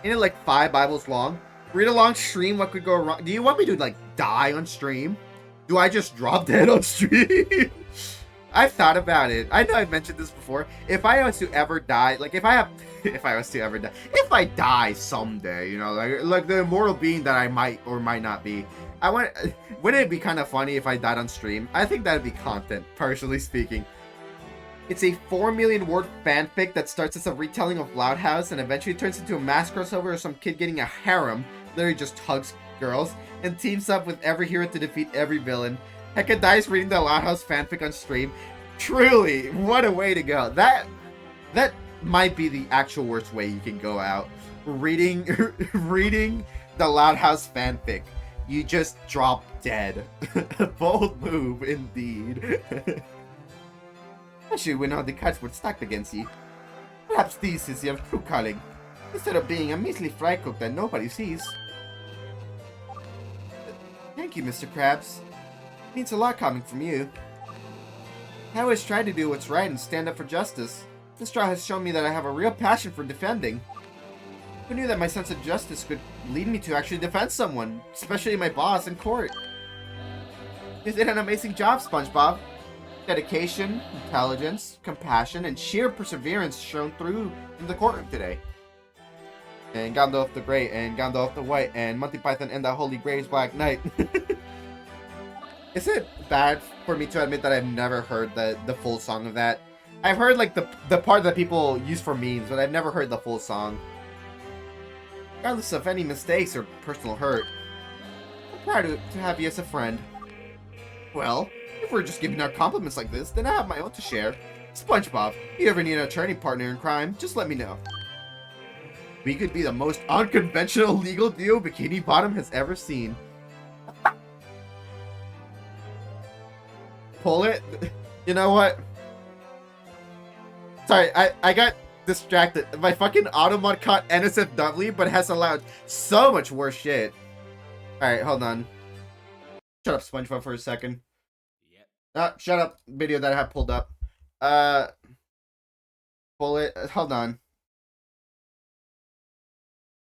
Speaker 1: Ain't it like 5 Bibles long? Read along stream, what could go wrong? Do you want me to, like, die on stream? Do I just drop dead on stream? I've thought about it. I know I've mentioned this before. If I was to ever die, like, if I die someday, you know, like the immortal being that I might or might not be, wouldn't it be kind of funny if I died on stream? I think that'd be content, personally speaking. It's a 4 million word fanfic that starts as a retelling of Loud House and eventually turns into a mass crossover of some kid getting a harem, literally just hugs girls, and teams up with every hero to defeat every villain. Hecka dies reading the Loud House fanfic on stream. Truly, what a way to go. That might be the actual worst way you can go out. Reading the Loud House fanfic. You just drop dead. Bold move, indeed. Especially when all the cards were stacked against you. Perhaps this is your true calling, instead of being a measly fry cook that nobody sees. Thank you, Mr. Krabs. It means a lot coming from you. I always try to do what's right and stand up for justice. This trial has shown me that I have a real passion for defending. Who knew that my sense of justice could lead me to actually defend someone, especially my boss in court? You did an amazing job, SpongeBob. Dedication, intelligence, compassion, and sheer perseverance shown through in the courtroom today. And Gandalf the Great, and Gandalf the White, and Monty Python and the Holy Grail's Black Knight. Is it bad for me to admit that I've never heard the full song of that? I've heard like the part that people use for memes, but I've never heard the full song. Regardless of any mistakes or personal hurt, I'm proud to have you as a friend. Well, if we're just giving our compliments like this, then I have my own to share. SpongeBob, if you ever need an attorney partner in crime, just let me know. We could be the most unconventional legal duo Bikini Bottom has ever seen. Pull it? You know what? Sorry, I got distracted. My fucking Automod caught NSFW, but has allowed so much worse shit. Alright, hold on. Shut up, SpongeBob, for a second. Shut up, video that I have pulled up. Pull it. Hold on.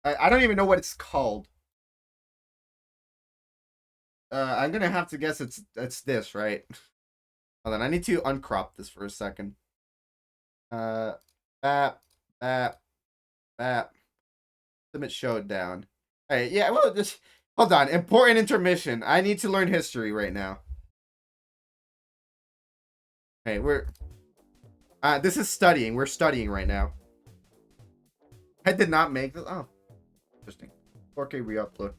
Speaker 1: I don't even know what it's called. I'm gonna have to guess it's this, right? Hold on, I need to uncrop this for a second. Bap, bap, bap. Limit showdown. Alright, yeah, well, just hold on. Important intermission. I need to learn history right now. Hey, this is studying. We're studying right now. I did not make this. Oh, interesting. 4K re-upload.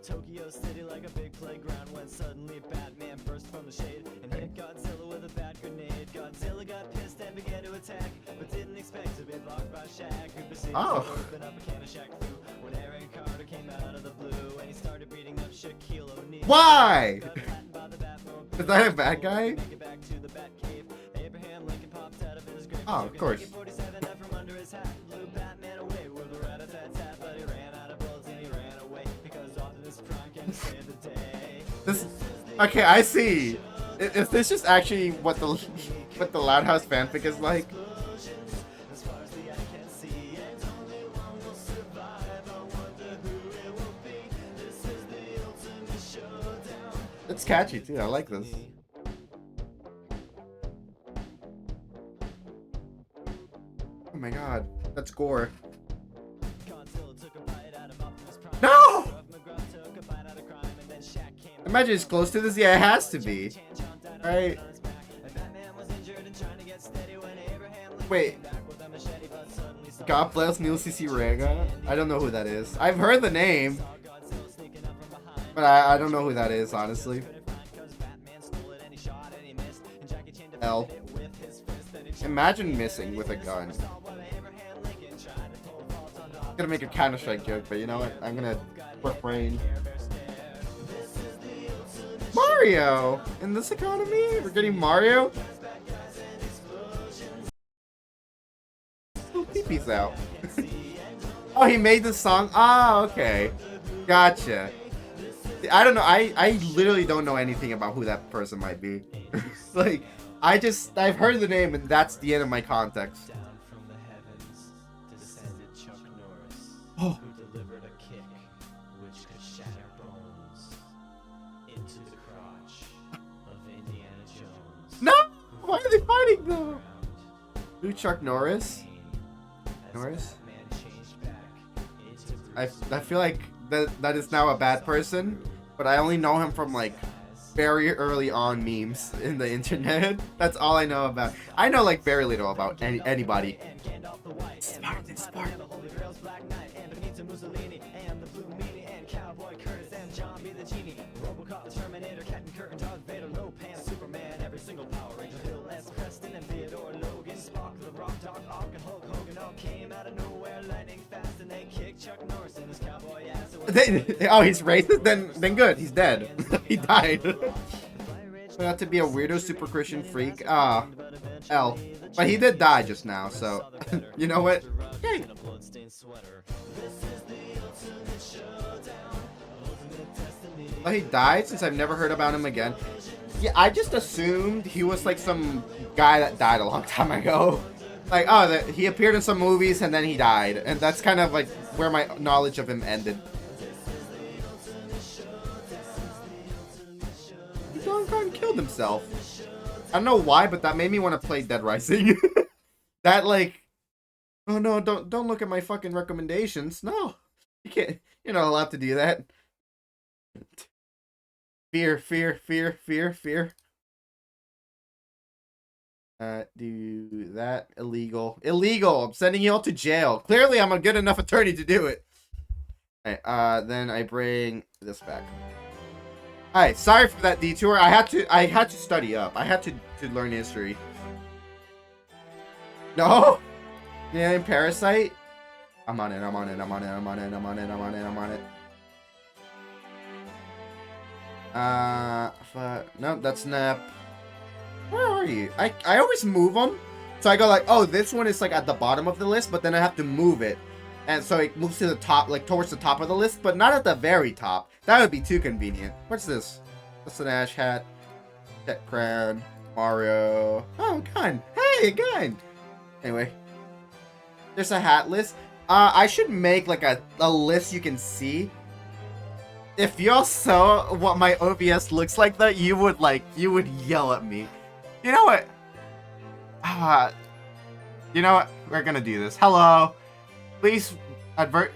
Speaker 2: Tokyo City like a big playground when suddenly Batman burst from the shade and hit Godzilla with a bat grenade. Godzilla got pissed and began to attack, but didn't expect to be blocked by Shaq, who proceeded to open up a can of Shaq Fu when Aaron Carter came out of the blue and he started beating up Shaquille O'Neal.
Speaker 1: Why? Is that a bad guy? Oh, of course. This, okay, I see. Is this just actually what the Loud House fanfic is like? It's catchy too. I like this. Oh my god, that's gore.
Speaker 2: Godzilla took a bite out of Optimus Prime.
Speaker 1: No!
Speaker 2: McGruff took a bite out of crime, and then Shaq came.
Speaker 1: Imagine it's close to this. Yeah, it has to be. Right? Wait. God bless Neil CC Rega. I don't know who that is. I've heard the name, but I don't know who that is, honestly. L. Imagine missing with a gun. I'm gonna make a Counter-Strike joke, but you know what? I'm gonna refrain. Mario! In this economy? We're getting Mario? Oh, Pee-Pee's out. Oh, he made the song? Ah, okay. Gotcha. I don't know. I literally don't know anything about who that person might be. Like, I've heard the name and that's the end of my context.
Speaker 2: Down from the heavens descended Chuck Norris,
Speaker 1: Oh.
Speaker 2: who delivered a kick which could shatter bones into the crotch of Indiana Jones.
Speaker 1: No! Why are they fighting though? Who, Chuck Norris? Norris? I feel like that is now a bad person, but I only know him from like very early on memes in the internet. That's all I know about. I know like very little about anybody. Spartan. Oh, he's racist? Then good. He's dead. He died. Not to be a weirdo super Christian freak. L. But he did die just now, so you know what? Hey. Oh, he died since I've never heard about him again. Yeah, I just assumed he was like some guy that died a long time ago. Like, oh, he appeared in some movies and then he died. And that's kind of like where my knowledge of him ended. Donkey Kong killed himself. I don't know why, but that made me want to play Dead Rising. That like, oh no, don't look at my fucking recommendations. No, you can't. You're not allowed to do that. Fear. Do that. Illegal. I'm sending you all to jail. Clearly, I'm a good enough attorney to do it. Alright, then I bring this back. Alright, sorry for that detour. I had to study up. I had to learn history. No! Yeah, in Parasite? I'm on it. No, that's Snap. Where are you? I always move them. So I go like, oh, this one is like at the bottom of the list, but then I have to move it. And so it moves to the top, like towards the top of the list, but not at the very top. That would be too convenient. What's this? That's an Ash hat. Jet crown. Mario. Oh, gun. Hey, a gun. Anyway. There's a hat list. I should make like a list you can see. If y'all saw what my OBS looks like though, you would yell at me. You know what? You know what? We're gonna do this. Hello. Please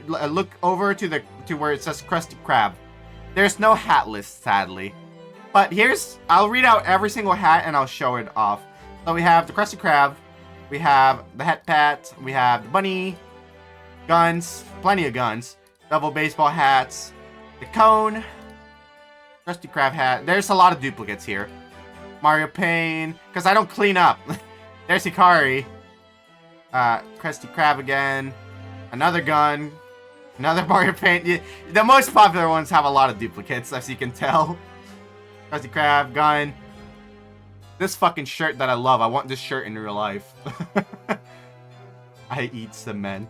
Speaker 1: look over to where it says Krusty Krab. There's no hat list, sadly. But I'll read out every single hat and I'll show it off. So we have the Krusty Krab, we have the Hat Pat, we have the bunny, guns, plenty of guns, double baseball hats, the cone, Krusty Krab hat. There's a lot of duplicates here. Mario Payne, because I don't clean up. There's Hikari. Krusty Krab again. Another gun. Another Mario Paint. The most popular ones have a lot of duplicates, as you can tell. Krusty Krab, gun. This fucking shirt that I love. I want this shirt in real life. I eat cement.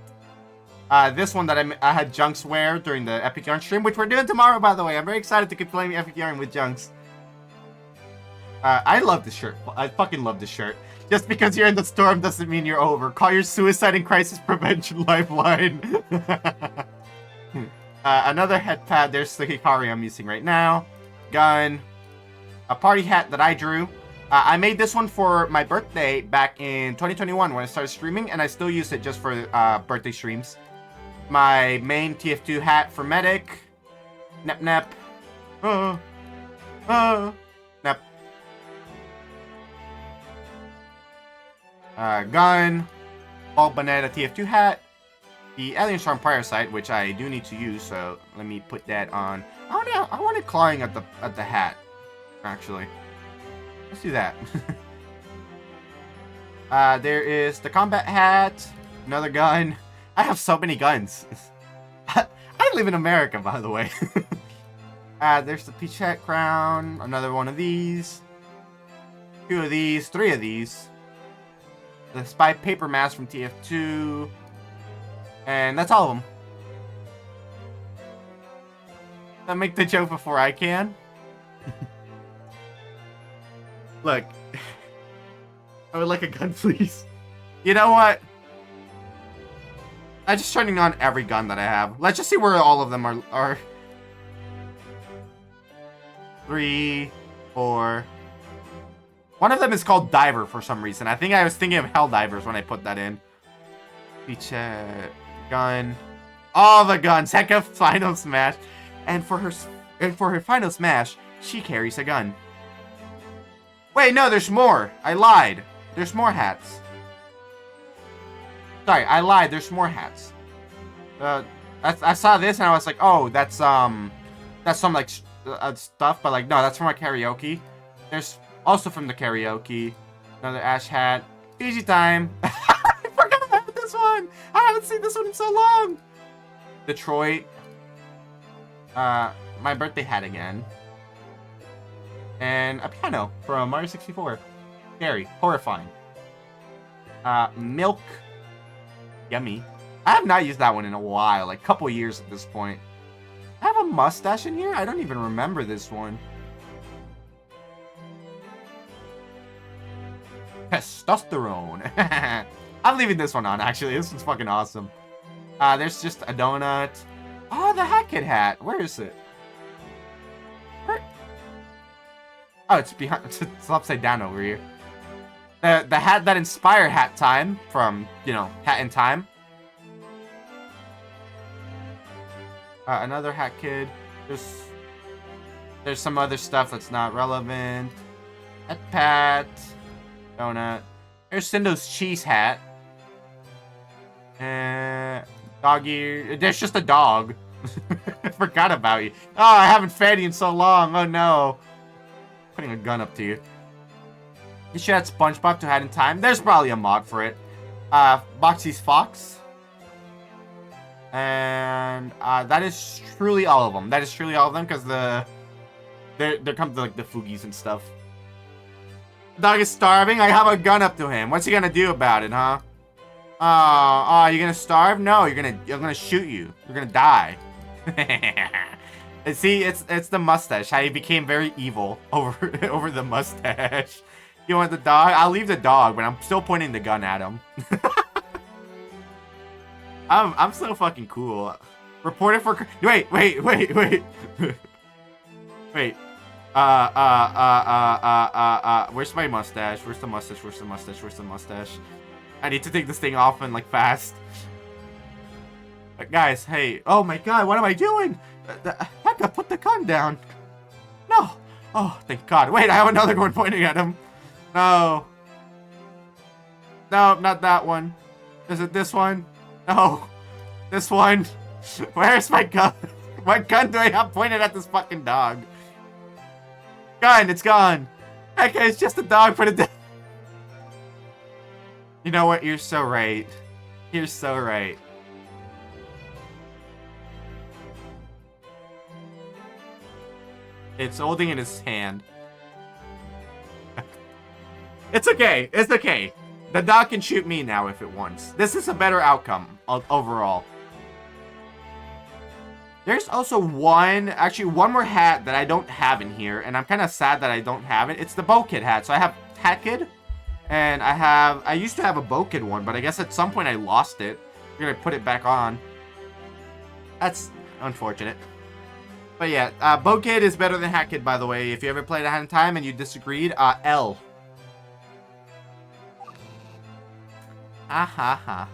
Speaker 1: This one that I had Junks wear during the Epic Yarn stream, which we're doing tomorrow, by the way. I'm very excited to keep playing Epic Yarn with Junks. I love this shirt. I fucking love this shirt. Just because you're in the storm doesn't mean you're over. Call your suicide and crisis prevention lifeline. Another head pad. There's the Hikari I'm using right now. Gun. A party hat that I drew. I made this one for my birthday back in 2021 when I started streaming, and I still use it just for birthday streams. My main TF2 hat for medic. Nep nep. Nep. Gun. Ball banana TF2 hat. The Alien Storm Parasite, which I do need to use, so let me put that on. I want it clawing at the hat, actually. Let's do that. There is the combat hat, another gun. I have so many guns. I live in America, by the way. There's the Pichette crown, another one of these, 2 of these, 3 of these. The spy paper mask from TF2. And that's all of them. I'll make the joke before I can. Look. I would like a gun, please. You know what? I'm just turning on every gun that I have. Let's just see where all of them are. 3, 4. One of them is called Diver for some reason. I think I was thinking of Helldivers when I put that in. Feature gun. All the guns. Heck of final smash. And for her final smash, she carries a gun. Wait, no, there's more. I lied. There's more hats. Sorry, I lied. There's more hats. I saw this and I was like, oh, that's some like stuff, but like no, that's from a karaoke. There's also from the karaoke another Ash hat. Fiji time. I forgot about this one. I haven't seen this one in so long. Detroit. My birthday hat again. And a piano from Mario 64. Scary. Horrifying. Milk. Yummy. I have not used that one in a while. Like a couple years at this point. I have a mustache in here? I don't even remember this one. Testosterone. I'm leaving this one on, actually. This one's fucking awesome. There's just a donut. Oh, the Hat Kid hat. Where is it? Where? Oh, it's behind. It's upside down over here. The hat that inspired Hat Time from, you know, Hat in Time. Another Hat Kid. There's some other stuff that's not relevant. Hat Pat. Donut. There's Cindo's cheese hat. Doggy. There's just a dog. I forgot about you. Oh, I haven't fed you in so long. Oh no. Putting a gun up to you. You should add SpongeBob to Hat in Time. There's probably a mod for it. Boxy's Fox. And that is truly all of them. That is truly all of them because there comes like the Foogies and stuff. Dog is starving. I have a gun up to him. What's he gonna do about it, huh? Oh, you're gonna starve? No, I'm gonna shoot you. You're gonna die. And see, it's the mustache. How he became very evil over the mustache. You want the dog? I'll leave the dog, but I'm still pointing the gun at him. I'm so fucking cool. Reported for wait. Wait. Where's my mustache? Where's the mustache? Where's the mustache? Where's the mustache? I need to take this thing off and like fast. Guys, hey. Oh my god, what am I doing? Heck, I put the gun down. No. Oh, thank god. Wait, I have another one pointing at him. No. No, not that one. Is it this one? No. This one. Where's my gun? What gun do I have pointed at this fucking dog? Gun, it's gone. Okay, it's just a dog. Put it down. You know what? You're so right. You're so right. It's holding in his hand. It's okay. It's okay. The dog can shoot me now if it wants. This is a better outcome overall. There's also one more hat that I don't have in here, and I'm kind of sad that I don't have it. It's the Bo Kid hat. So I have Hat Kid, and I used to have a Bo Kid one, but I guess at some point I lost it. I'm gonna put it back on. That's unfortunate. But yeah, Bo Kid is better than Hat Kid, by the way. If you ever played a Hat in Time and you disagreed, L. Ha ha ha.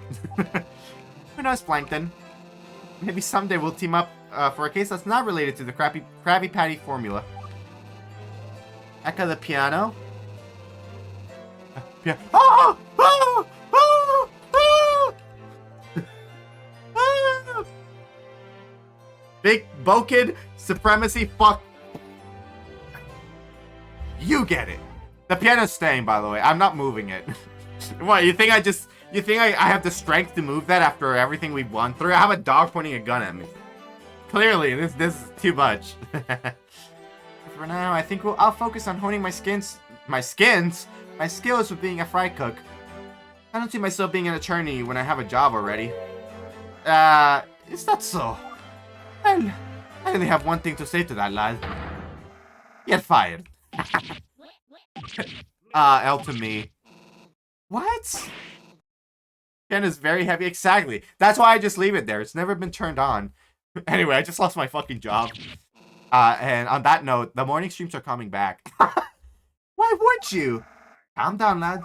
Speaker 1: Who knows, Plankton? Maybe someday we'll team up for a case that's not related to the Krabby Patty formula. Echo the piano. Oh! Oh! Oh! Oh! Oh! Big Bokid supremacy. Fuck. You get it. The piano's staying, by the way. I'm not moving it. What, you think I have the strength to move that after everything we've gone through? I have a dog pointing a gun at me. Clearly, this is too much. For now, I think I'll focus on honing my skills with being a fry cook. I don't see myself being an attorney when I have a job already. Is that so? Well, I only have one thing to say to that, lad. You're fired. L to me. What? Pen is very heavy. Exactly. That's why I just leave it there. It's never been turned on. Anyway, I just lost my fucking job. And on that note, the morning streams are coming back. Why would you? Calm down, lad.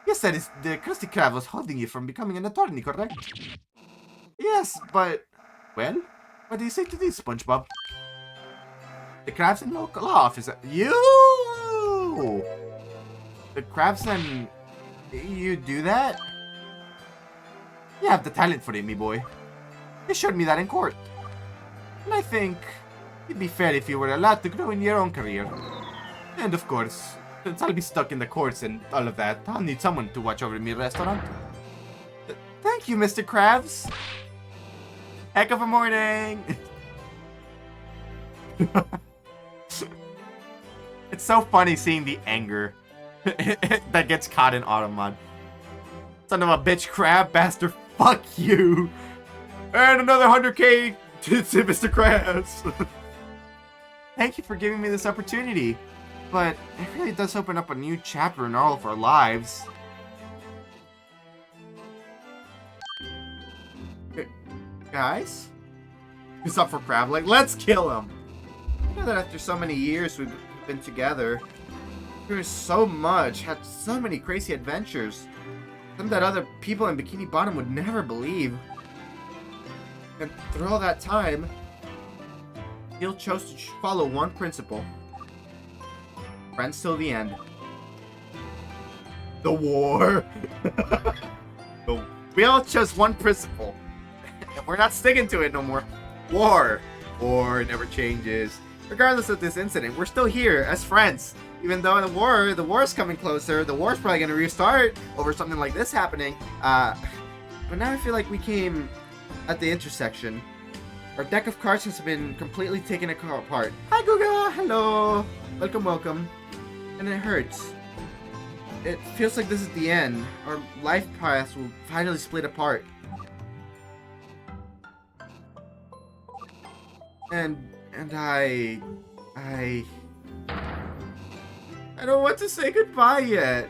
Speaker 1: You said the Krusty Krab was holding you from becoming an attorney, correct? Yes, but... Well, what do you say to this, SpongeBob? The Krabs and local law officer... You! The Krabs and... You do that? You have the talent for it, me boy. You showed me that in court. And I think it'd be fair if you were allowed to grow in your own career. And of course, since I'll be stuck in the courts and all of that, I'll need someone to watch over me restaurant. Thank you, Mr. Krabs. Heck of a morning. It's so funny seeing the anger that gets caught in Automon. Son of a bitch, Crab bastard, fuck you. And another 100k to Mr. Krabs. Thank you for giving me this opportunity. But it really does open up a new chapter in all of our lives. Guys? Who's up for Crab? Like, let's kill him. You know that after so many years we've been together, there's so much, had so many crazy adventures. Some that other people in Bikini Bottom would never believe. And through all that time, Gil chose to follow one principle. Friends till the end. The war. We all chose one principle. And we're not sticking to it no more. War. War never changes. Regardless of this incident, we're still here as friends. Even though the war's coming closer, the war's probably gonna restart over something like this happening. But now I feel like we came at the intersection. Our deck of cards has been completely taken apart. Hi, Guga! Hello! Welcome, welcome. And it hurts. It feels like this is the end. Our life paths will finally split apart. And I don't want to say goodbye yet.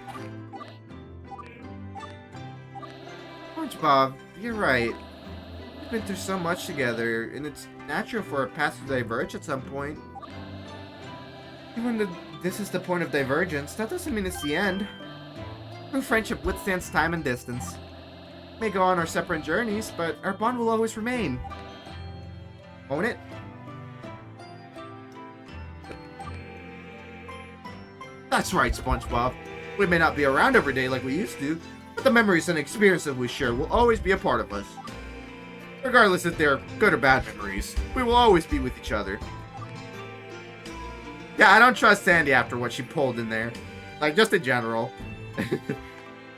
Speaker 1: SpongeBob, you're right. We've been through so much together, and it's natural for our paths to diverge at some point. Even though this is the point of divergence, that doesn't mean it's the end. True friendship withstands time and distance. We may go on our separate journeys, but our bond will always remain. Won't it? That's right, SpongeBob. We may not be around every day like we used to, but the memories and experiences we share will always be a part of us. Regardless if they're good or bad memories, we will always be with each other. Yeah, I don't trust Sandy after what she pulled in there. Like, just in general.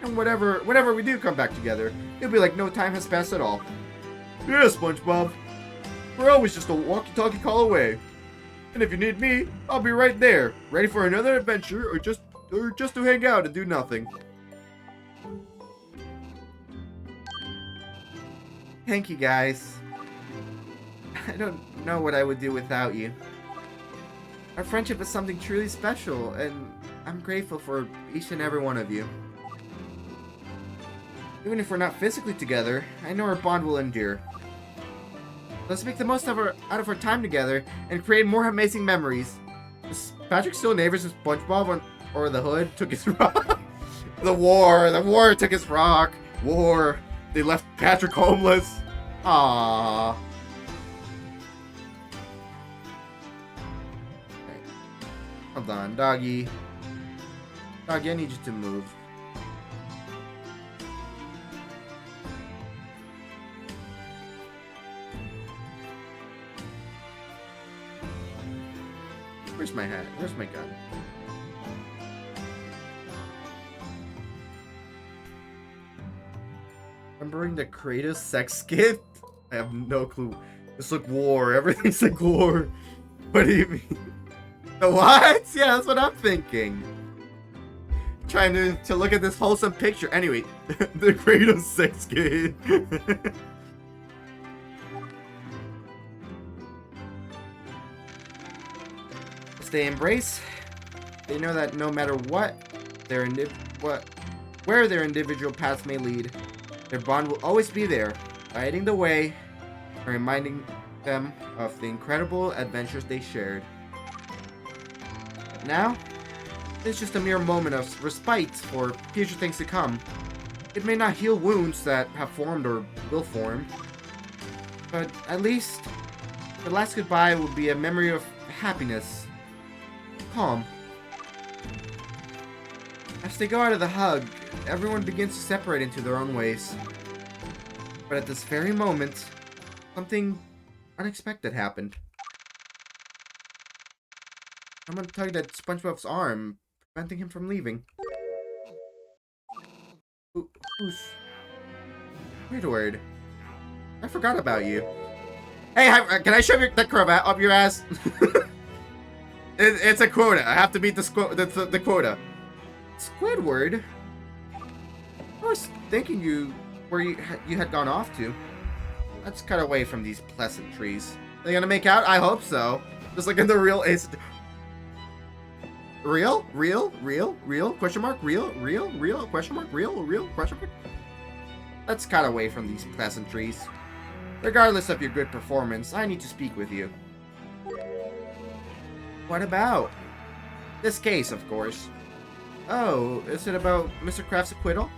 Speaker 1: And whenever we do come back together, it'll be like no time has passed at all. Yeah, SpongeBob. We're always just a walkie-talkie call away. And if you need me, I'll be right there, ready for another adventure or just to hang out and do nothing. Thank you, guys. I don't know what I would do without you. Our friendship is something truly special, and I'm grateful for each and every one of you. Even if we're not physically together, I know our bond will endure. Let's make the most out of our time together and create more amazing memories. Is Patrick still neighbors with SpongeBob or the Hood took his rock? The war took his rock. War. They left Patrick homeless. Aww. Okay. Hold on, doggy. Doggy, I need you to move. Where's my hat? Where's my gun? Remembering the Kratos sex skit? I have no clue. It's like war. Everything's like war. What do you mean? The what? Yeah, that's what I'm thinking. Trying to look at this wholesome picture. Anyway, the Kratos sex skit. As they embrace, they know that no matter what where their individual paths may lead, their bond will always be there, lighting the way and reminding them of the incredible adventures they shared. But now, it's just a mere moment of respite for future things to come. It may not heal wounds that have formed or will form, but at least the last goodbye will be a memory of happiness, calm. As they go out of the hug, everyone begins to separate into their own ways. But at this very moment, something unexpected happened. Someone tugged at SpongeBob's arm, preventing him from leaving. Who's... Squidward. I forgot about you. Hey, can I shove the cravat up your ass? It's a quota. I have to meet the quota. Squidward? I was thinking where you had gone off to. Let's cut away from these pleasantries. Are they gonna make out? I hope so. Just like in the real Ace. Real? Question mark? Real? Question mark? Real? Question mark? Let's cut away from these pleasantries. Regardless of your good performance, I need to speak with you. What about? This case, of course. Oh, is it about Mr. Kraft's acquittal?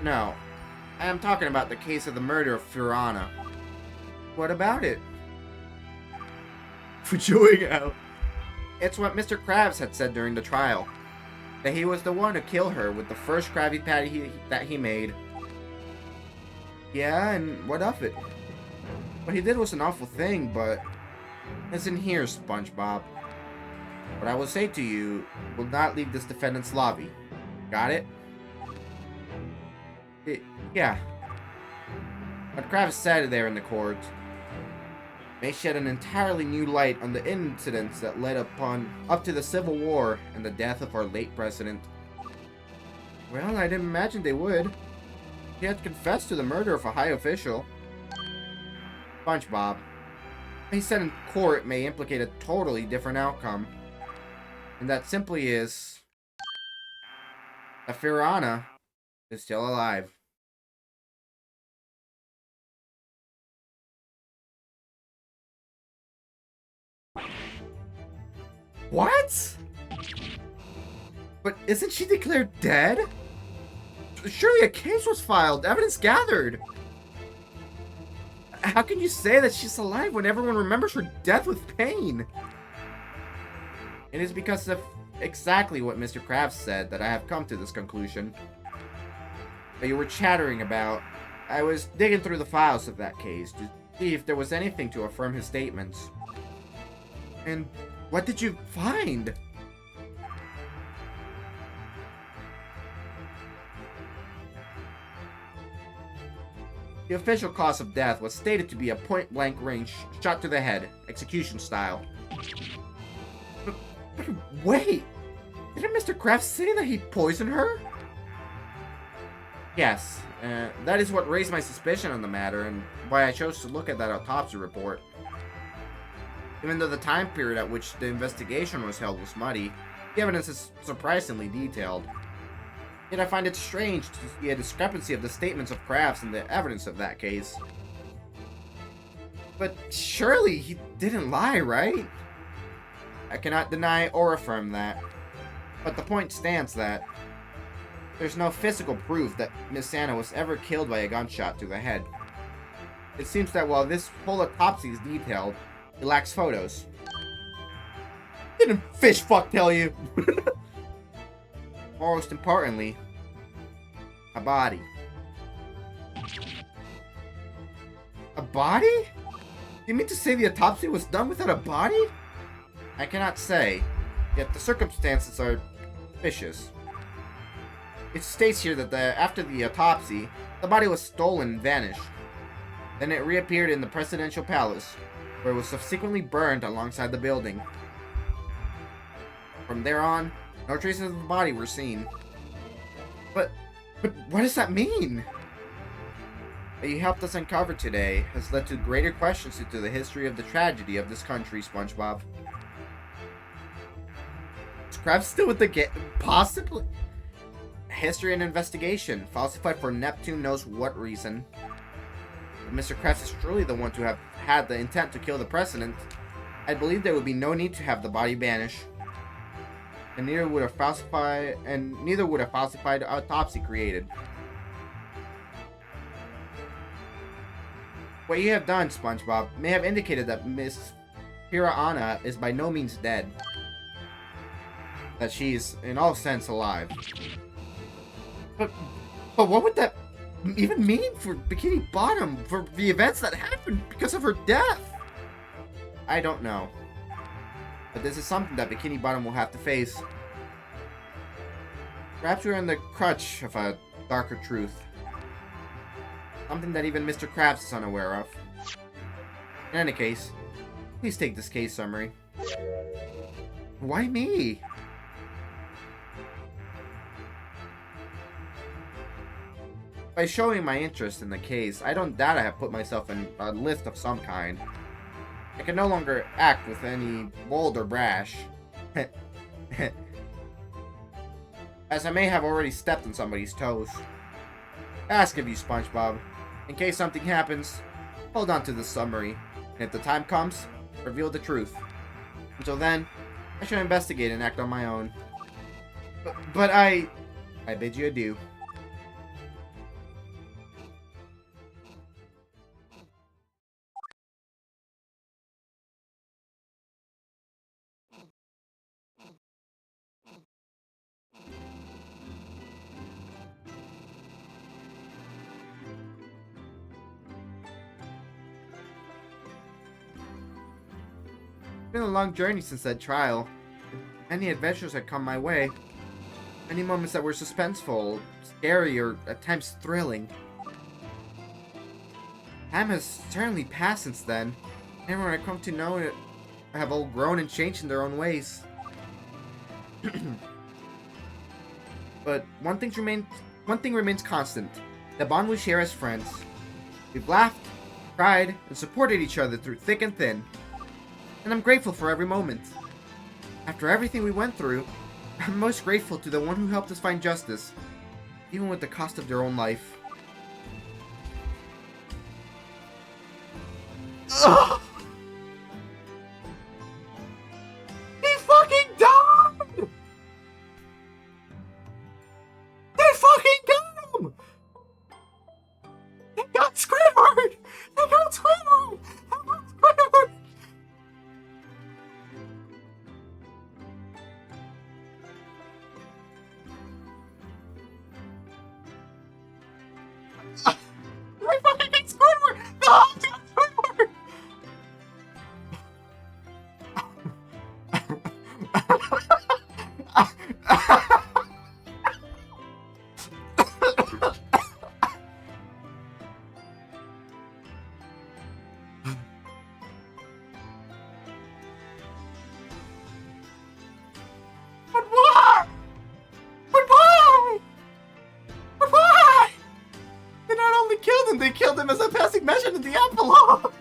Speaker 1: No. I am talking about the case of the murder of Fiorana. What about it? For chewing out. It's what Mr. Krabs had said during the trial. That he was the one to kill her with the first Krabby Patty that he made. Yeah, and what of it? What he did was an awful thing, but... Listen here, SpongeBob. What I will say to you will not leave this defendant's lobby. Got it? Yeah. What Krabs said there in the court may shed an entirely new light on the incidents that led up to the Civil War and the death of our late president. Well, I didn't imagine they would. He had confessed to the murder of a high official. SpongeBob. What he said in court may implicate a totally different outcome. And that simply is... that Fiorana is still alive. What? But isn't she declared dead? Surely a case was filed, evidence gathered. How can you say that she's alive when everyone remembers her death with pain? It is because of exactly what Mr. Krabs said that I have come to this conclusion. That you were chattering about. I was digging through the files of that case to see if there was anything to affirm his statements. And what did you find? The official cause of death was stated to be a point-blank range shot to the head, execution style. But wait! Didn't Mr. Kraft say that he poisoned her? Yes, that is what raised my suspicion on the matter, and why I chose to look at that autopsy report. Even though the time period at which the investigation was held was muddy, the evidence is surprisingly detailed. Yet I find it strange to see a discrepancy of the statements of Krabs and the evidence of that case. But surely he didn't lie, right? I cannot deny or affirm that. But the point stands that There's no physical proof that Miss Anna was ever killed by a gunshot to the head. It seems that while this whole autopsy is detailed, it lacks photos. Didn't fish fuck tell you? Most importantly, a body. A body? You mean to say the autopsy was done without a body? I cannot say, yet the circumstances are suspicious. It states here that after the autopsy, the body was stolen and vanished. Then it reappeared in the presidential palace, where it was subsequently burned alongside the building. From there on, no traces of the body were seen. But what does that mean? What you helped us uncover today has led to greater questions into the history of the tragedy of this country, SpongeBob. Is Krabs still with the game? Possibly. History and investigation, falsified for Neptune knows what reason. If Mr. Krabs is truly the one to have had the intent to kill the president, I believe there would be no need to have the body vanish. And neither would a falsified autopsy created. What you have done, SpongeBob, may have indicated that Miss Piranha is by no means dead. That she's, in all sense, alive. But what would that even mean for Bikini Bottom, for the events that happened because of her death? I don't know. But this is something that Bikini Bottom will have to face. Perhaps we're on the crutch of a darker truth. Something that even Mr. Krabs is unaware of. In any case, please take this case summary. Why me? By showing my interest in the case, I don't doubt I have put myself in a list of some kind. I can no longer act with any bold or brash. As I may have already stepped on somebody's toes. Ask of you, SpongeBob. In case something happens, hold on to the summary, and if the time comes, reveal the truth. Until then, I shall investigate and act on my own. But I bid you adieu. It's been a long journey since that trial. Many adventures had come my way. Many moments that were suspenseful, scary, or at times thrilling. Time has certainly passed since then. Everyone I come to know it have all grown and changed in their own ways. But one thing remains constant. The bond we share as friends. We've laughed, cried, and supported each other through thick and thin. And I'm grateful for every moment. After everything we went through, I'm most grateful to the one who helped us find justice, even with the cost of their own life. Ugh! He fucking died! They fucking got him! They got Squidward! They got Squidward! They got Squidward! They fucking got Squidward! Oh, they got Squidward! But why? But why? But why? They not only killed him, they killed him as a passing mention in the epilogue!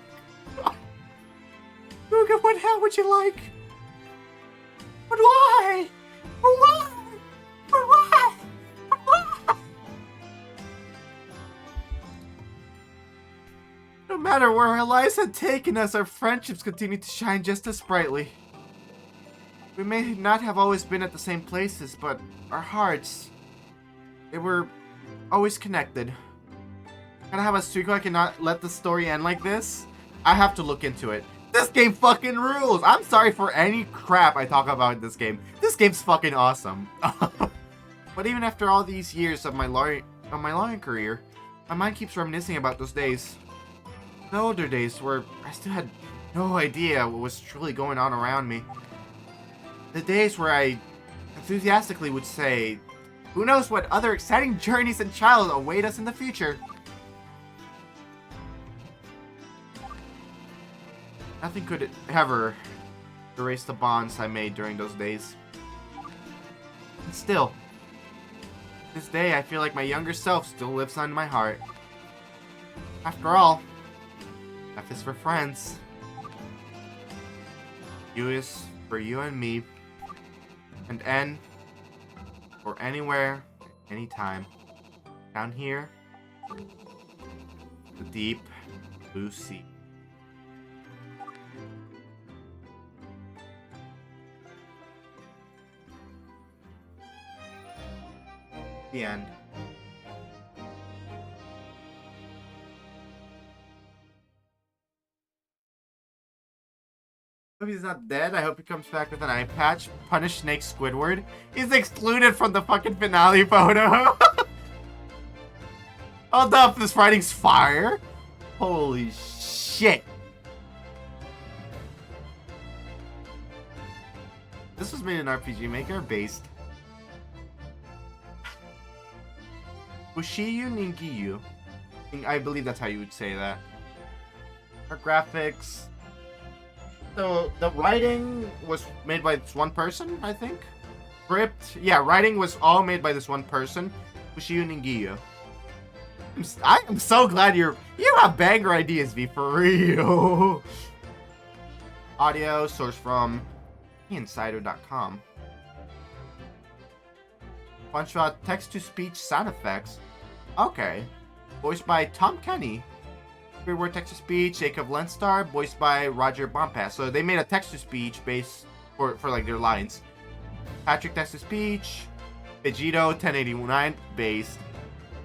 Speaker 1: Luca, what hell would you like? But why? But why? But why? But why? No matter where our lives had taken us, our friendships continue to shine just as brightly. We may not have always been at the same places, but our hearts, They were always connected. Gotta have a streak. I cannot let the story end like this. I have to look into it. This game fucking rules. I'm sorry for any crap I talk about in this game. This game's fucking awesome. But even after all these years of my lawyering career, my mind keeps reminiscing about those days. The older days where I still had no idea what was truly going on around me. The days where I enthusiastically would say, who knows what other exciting journeys and trials await us in the future. Nothing could ever erase the bonds I made during those days. And still, to this day I feel like my younger self still lives on my heart. After all, F is for friends. U is for you and me. And N for anywhere, anytime. Down here, the deep blue sea. The end. Hope he's not dead. I hope he comes back with an eye patch. Punish Snake Squidward. He's excluded from the fucking finale photo. Hold up, this writing's fire. Holy shit. This was made in RPG Maker based. Bushiyu Ningiyu. I believe that's how you would say that. Our graphics. So the writing was made by this one person, I think. Script, yeah, writing was all made by this one person, Bushiyu Ningiyu. I'm so glad you have banger ideas, V, for real. Audio source from insider.com. Bunch of text-to-speech sound effects. Okay. Voiced by Tom Kenny. Squidward text-to-speech, Jacob Lenstar, voiced by Roger Bompass. So they made a text-to-speech base for like their lines. Patrick text-to-speech, Vegito 1089 based.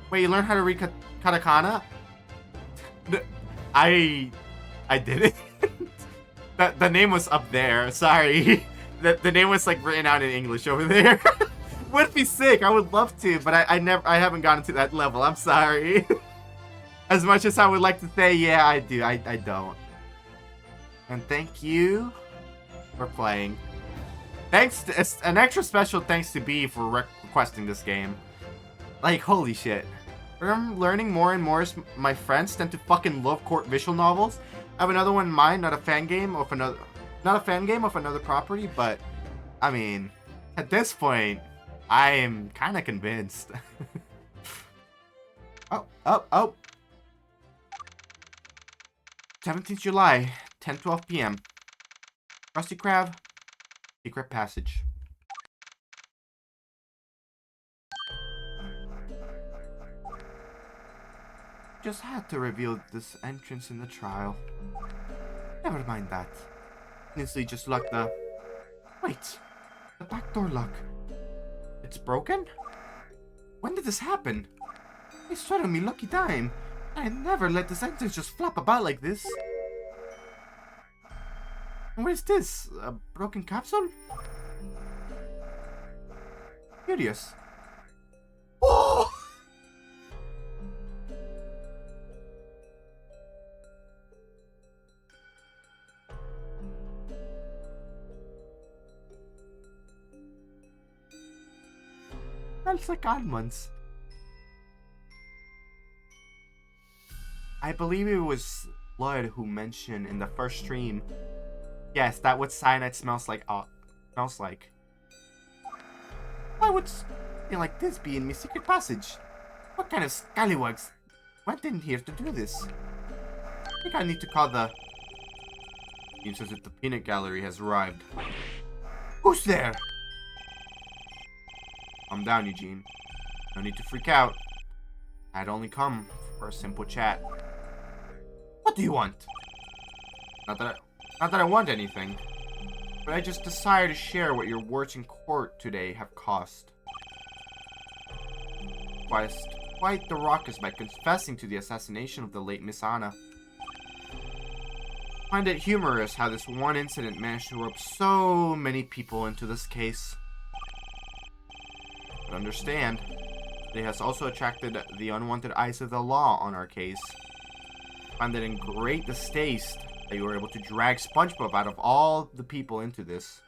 Speaker 1: Wait, you learned how to read katakana? I did it. the name was up there. Sorry. The name was like written out in English over there. Would be sick. I would love to, but I haven't gotten to that level. I'm sorry. As much as I would like to say, yeah, I do. I don't. And thank you for playing. Thanks to, an extra special thanks to B for requesting this game. Like, holy shit. I'm learning more and more as my friends tend to fucking love court visual novels. I have another one in mind, not a fan game of another property, but I mean, at this point, I am kind of convinced. Oh. 17th July, 10:12 p.m. Krusty Krab, secret passage. Just had to reveal this entrance in the trial. Never mind that. Honestly, just lock the... Wait, the back door lock. It's broken? When did this happen? I swear on me lucky time. I never let this entrance just flap about like this. What is this? A broken capsule? Curious. Oh! Smells like almonds. I believe it was Lloyd who mentioned in the first stream. Yes, that what cyanide smells like. Why would something like this be in my secret passage? What kind of scallywags went in here to do this? I think I need to call the... It says that the peanut gallery has arrived. Who's there? Calm down, Eugene. No need to freak out. I'd only come for a simple chat. What do you want? Not that I want anything, but I just desire to share what your words in court today have cost. quite the ruckus by confessing to the assassination of the late Miss Anna. I find it humorous how this one incident managed to rope so many people into this case. But understand, it has also attracted the unwanted eyes of the law on our case. I find it in great distaste that you were able to drag SpongeBob out of all the people into this.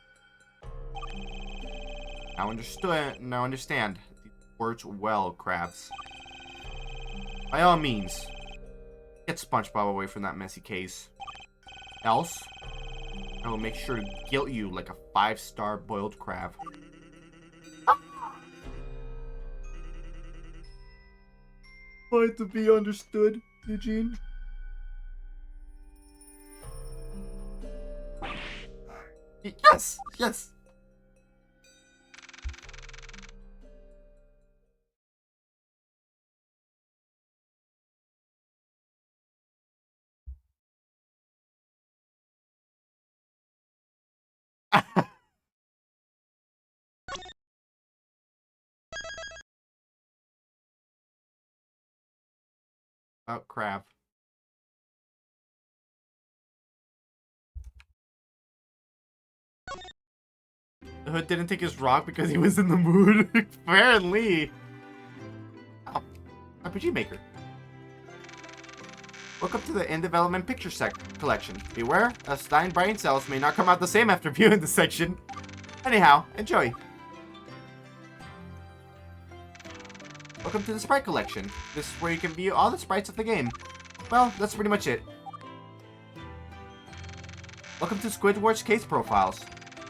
Speaker 1: Now understand these words well, Krabs. By all means, get SpongeBob away from that messy case. Else, I will make sure to guilt you like a 5-star boiled crab. Quite to be understood, Eugene. Yes! Yes! Oh, crap. The Hood didn't take his rock because he was in the mood. Apparently. Oh, RPG Maker. Welcome to the In Development Picture Collection. Beware, Stein brain cells may not come out the same after viewing this section. Anyhow, enjoy. Welcome to the Sprite Collection. This is where you can view all the sprites of the game. Well, that's pretty much it. Welcome to Squidward's case profiles.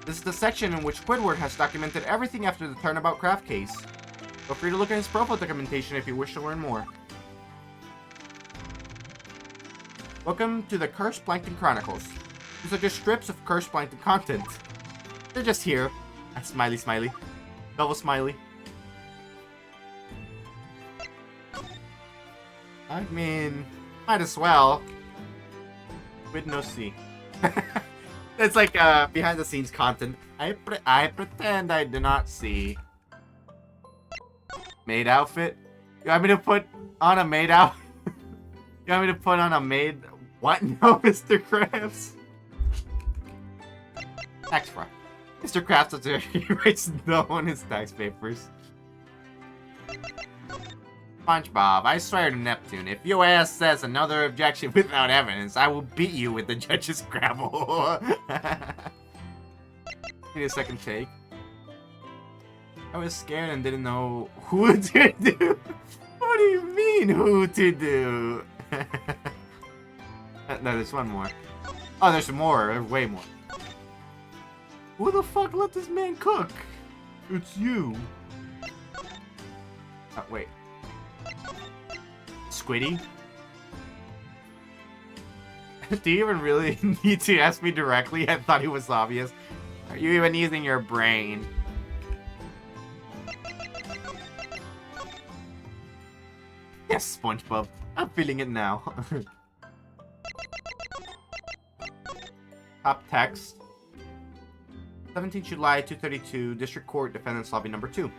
Speaker 1: This is the section in which Squidward has documented everything after the Turnabout Craft case. Feel free to look at his profile documentation if you wish to learn more. Welcome to the Cursed Plankton Chronicles. These are just strips of Cursed Plankton content. They're just here. Smiley smiley. Double smiley. I mean, might as well. With no C. It's like behind the scenes content. I pretend I do not see. Maid outfit? You want me to put on a maid outfit? You want me to put on a maid? What? No, Mr. Krabs. Tax fraud. Mr. Krabs he writes no on his tax papers. SpongeBob, I swear to Neptune, if your ass says another objection without evidence, I will beat you with the judge's gravel. Need a second take. I was scared and didn't know who to do. What do you mean, who to do? No, there's one more. Oh, there's more. There's way more. Who the fuck let this man cook? It's you. Oh, wait. Squiddy? Do you even really need to ask me directly? I thought it was obvious. Are you even using your brain? Yes, SpongeBob. I'm feeling it now. Top text. 17 July 232, District Court, Defendant's Lobby number 2.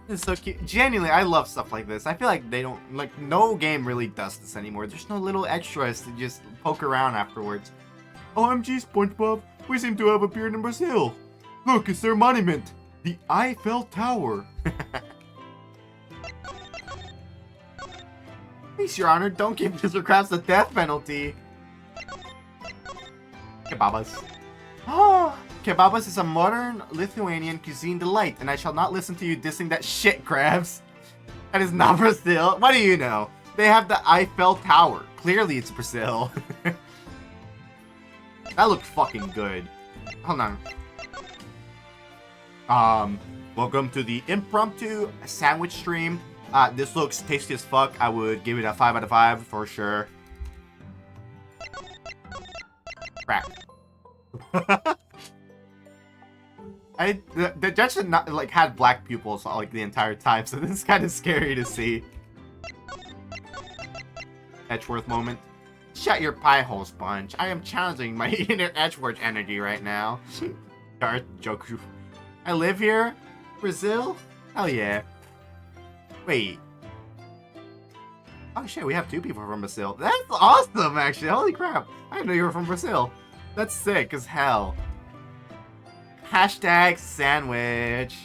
Speaker 1: This is so cute. Genuinely, I love stuff like this. I feel like they don't, like, no game really does this anymore. There's no little extras to just poke around afterwards. OMG, SpongeBob, we seem to have appeared in Brazil. Look, it's their monument, the Eiffel Tower. Please, Your Honor, don't give Mr. Krabs the death penalty. Kebabas. Ah, kebabas is a modern Lithuanian cuisine delight, and I shall not listen to you dissing that shit, Krabs. That is not Brazil. What do you know? They have the Eiffel Tower. Clearly, it's Brazil. That looked fucking good. Hold on. Welcome to the impromptu sandwich stream. This looks tasty as fuck. I would give it a 5 out of 5 for sure. Crack. The judge had not like had black pupils like the entire time, so this is kind of scary to see. Edgeworth moment. Shut your pie hole, Sponge. I am challenging my inner Edgeworth energy right now. Darth Joku. I live here? Brazil? Hell yeah. Wait. Oh shit, we have 2 people from Brazil. That's awesome, actually. Holy crap. I didn't know you were from Brazil. That's sick as hell. Hashtag sandwich.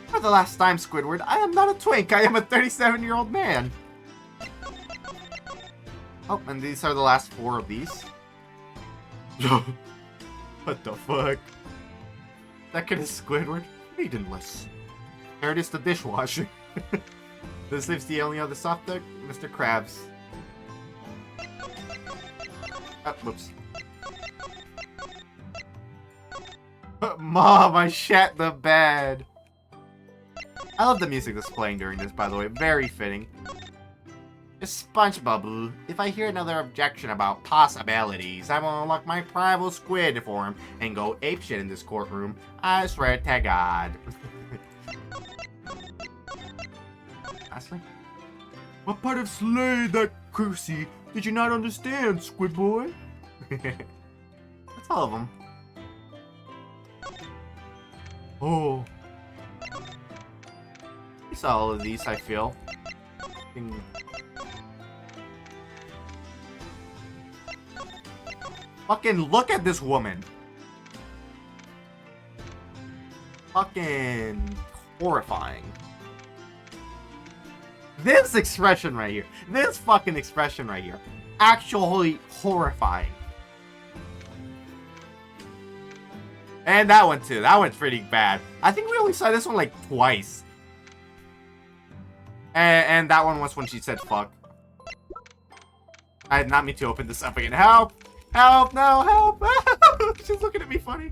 Speaker 1: For the last time, Squidward, I am not a twink. I am a 37-year-old man. Oh, and these are the last 4 of these. What the fuck? Second is Squidward. Maidenless. Third is the dishwasher. This leaves the only other soft duck, Mr. Krabs. Oh, whoops. Mom, I shat the bed. I love the music that's playing during this, by the way. Very fitting. SpongeBob, if I hear another objection about possibilities, I will unlock my primal squid form and go apeshit in this courtroom. I swear to God. Lastly, what part of Slay that cursey did you not understand, Squid Boy? That's all of them. Oh. I saw all of these, I feel. Fucking look at this woman. Fucking horrifying. This expression right here. This fucking expression right here. Actually horrifying. And that one too. That one's pretty bad. I think we only saw this one like twice. And that one was when she said fuck. I did not mean to open this up again. Help! Help! No! Help! She's looking at me funny.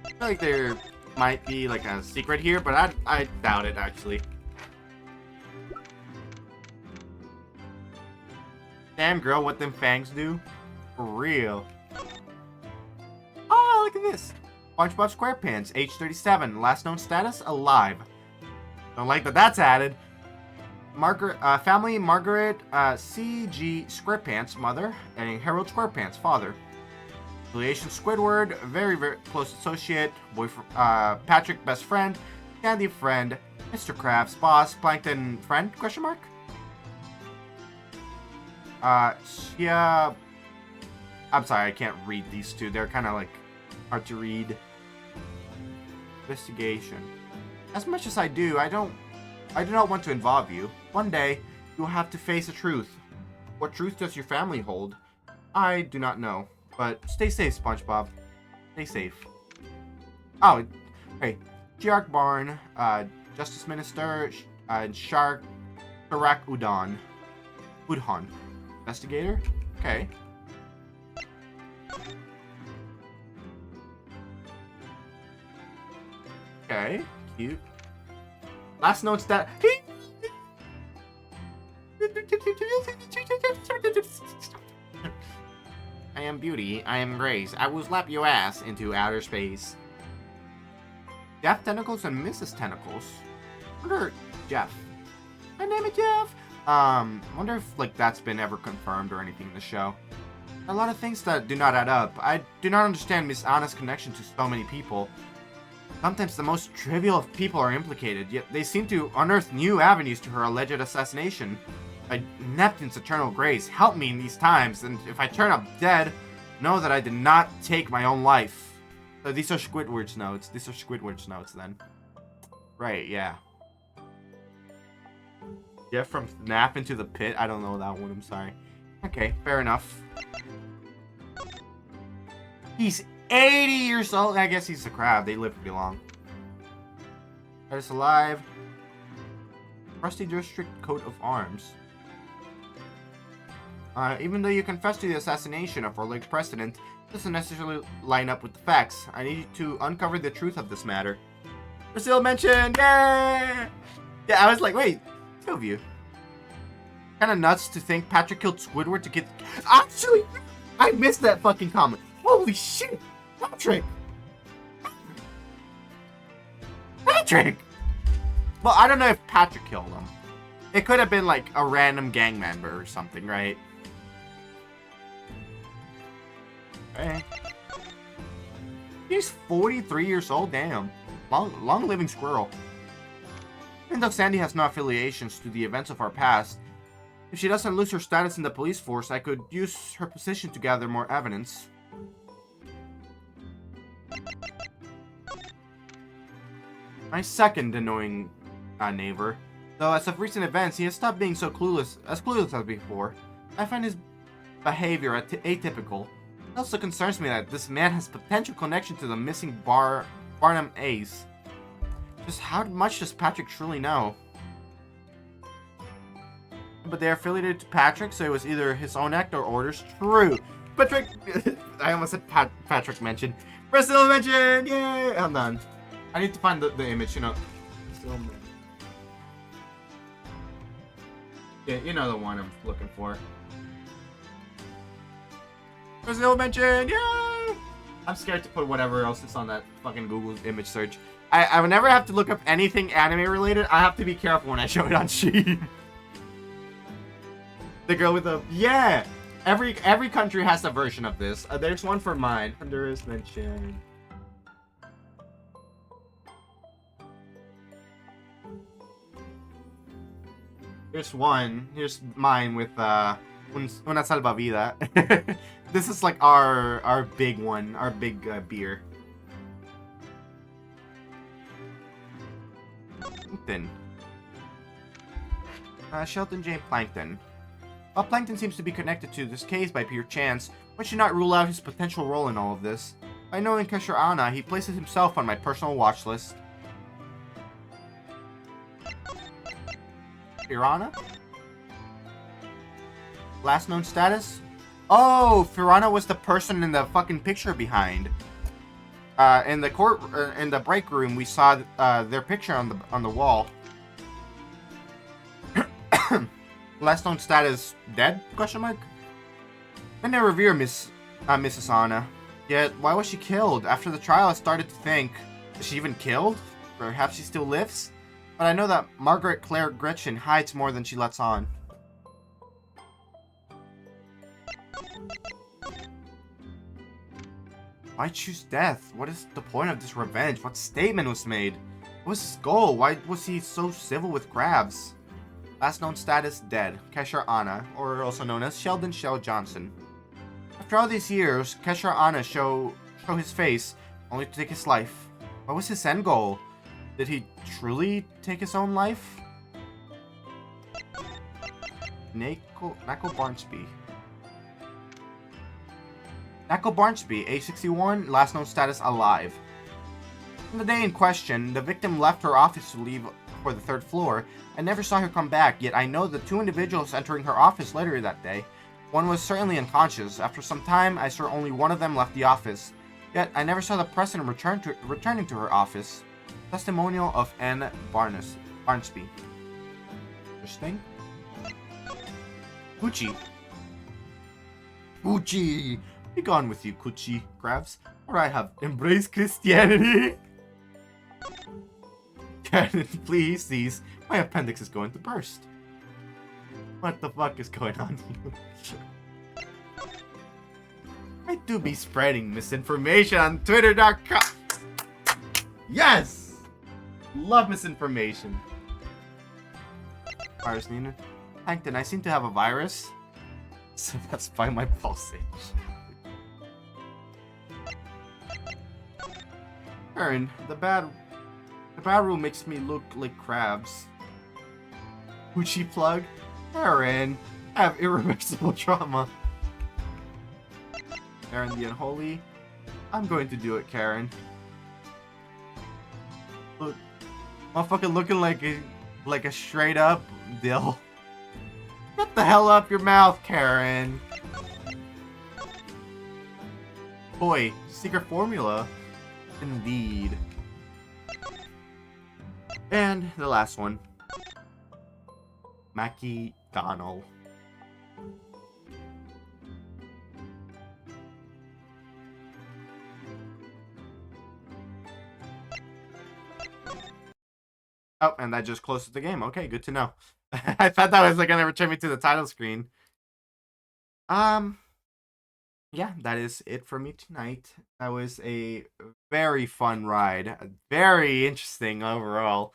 Speaker 1: I feel like there might be like a secret here, but I doubt it actually. Damn girl, what them fangs do? For real. Oh, look at this. SpongeBob SquarePants, age 37, last known status, alive. Don't like that that's added. Family, Margaret, C.G. SquarePants, mother, and Harold SquarePants, father. Affiliation, Squidward, very, very close associate, boyfriend, Patrick, best friend, Candy, friend, Mr. Krabs, boss, Plankton, friend, question mark? Yeah, I'm sorry, I can't read these two. They're kind of like hard to read. Investigation. As much as I do not want to involve you. One day, you will have to face the truth. What truth does your family hold? I do not know. But stay safe, SpongeBob. Stay safe. Oh, hey. Giark Barn, Justice Minister, Shark, Barack Udon. Udon. Investigator? Okay. Okay, cute. Last note's that I am beauty, I am grace. I will slap your ass into outer space. Jeff Tentacles and Mrs. Tentacles. Wonder Jeff. My name is Jeff. Wonder if like that's been ever confirmed or anything in the show. A lot of things that do not add up. I do not understand Miss Anna's connection to so many people. Sometimes the most trivial of people are implicated, yet they seem to unearth new avenues to her alleged assassination. By Neptune's eternal grace, help me in these times, and if I turn up dead, know that I did not take my own life. So these are Squidward's notes. These are Squidward's notes, then. Right, yeah. Yeah, from Snap into the Pit. I don't know that one, I'm sorry. Okay, fair enough. He's 80 years old. I guess he's a crab. They live pretty long. Is alive. Rusty District Coat of Arms. Even though you confess to the assassination of our late president, it doesn't necessarily line up with the facts. I need you to uncover the truth of this matter. Brazil mentioned! Yeah! Yeah, I was like, wait, 2 of you. Kinda nuts to think Patrick killed Squidward to get... Actually, I missed that fucking comment. Holy shit! Patrick! Patrick! Well, I don't know if Patrick killed him. It could have been like a random gang member or something, right? Hey. He's 43 years old, damn. Long living squirrel. Even though Sandy has no affiliations to the events of our past, if she doesn't lose her status in the police force, I could use her position to gather more evidence. My second annoying neighbor. Though as of recent events, he has stopped being so clueless as before. I find his behavior atypical. It also concerns me that this man has potential connection to the missing Barnum Ace. Just how much does Patrick truly know? But they are affiliated to Patrick, so it was either his own act or orders. True. Patrick... I almost said Patrick mentioned. Brazil mention! Yay! I'm done. I need to find the image, you know. Yeah, you know the one I'm looking for. Brazil mention! Yay! I'm scared to put whatever else is on that fucking Google's image search. I would never have to look up anything anime related. I have to be careful when I show it on Shein. The girl with the... Yeah! Every country has a version of this. There's one for mine. There is mention. Here's one. Here's mine with una salvavida. This is like our big one, our big beer. Plankton. Shelton J. Plankton. While Plankton seems to be connected to this case by pure chance, one should not rule out his potential role in all of this. By knowing Kesher Anna, he places himself on my personal watch list. Firana? Last known status? Oh, Firana was the person in the fucking picture behind. In the break room, we saw their picture on the wall. Last known status dead? Question mark. I never revere Mrs. Anna. Yet, why was she killed? After the trial, I started to think, is she even killed? Perhaps she still lives? But I know that Margaret Claire Gretchen hides more than she lets on. Why choose death? What is the point of this revenge? What statement was made? What was his goal? Why was he so civil with Krabs? Last known status dead. Kesher Anna, or also known as Sheldon Shell Johnson. After all these years, Kesher Anna show his face, only to take his life. What was his end goal? Did he truly take his own life? Nako Barnsby. Nako Barnsby, age 61, last known status alive. On the day in question, the victim left her office to leave for the third floor. I never saw her come back, yet I know the two individuals entering her office later that day. One was certainly unconscious. After some time, I saw only one of them left the office. Yet I never saw the president returning to her office. Testimonial of N. Barnsby. Interesting. Gucci. Gucci! Be gone with you, Gucci, Krabs, or I have embraced Christianity. Cannon, please, cease. My appendix is going to burst. What the fuck is going on here? I do be spreading misinformation on Twitter.com. Yes! Love misinformation. Virus needed. Plankton, I seem to have a virus. So that's by my pulsage. Aaron, the bad room makes me look like Krabs. Gucci plug? Aaron, I have irreversible trauma. Aaron the Unholy? I'm going to do it, Karen. Look, motherfucker looking like a straight up dill. Get the hell up your mouth, Karen. Boy, secret formula. Indeed. And the last one. Mackie Donald. Oh, and that just closes the game. Okay, good to know. I thought that was like gonna return me to the title screen. yeah, that is it for me tonight. That was a very fun ride, very interesting overall.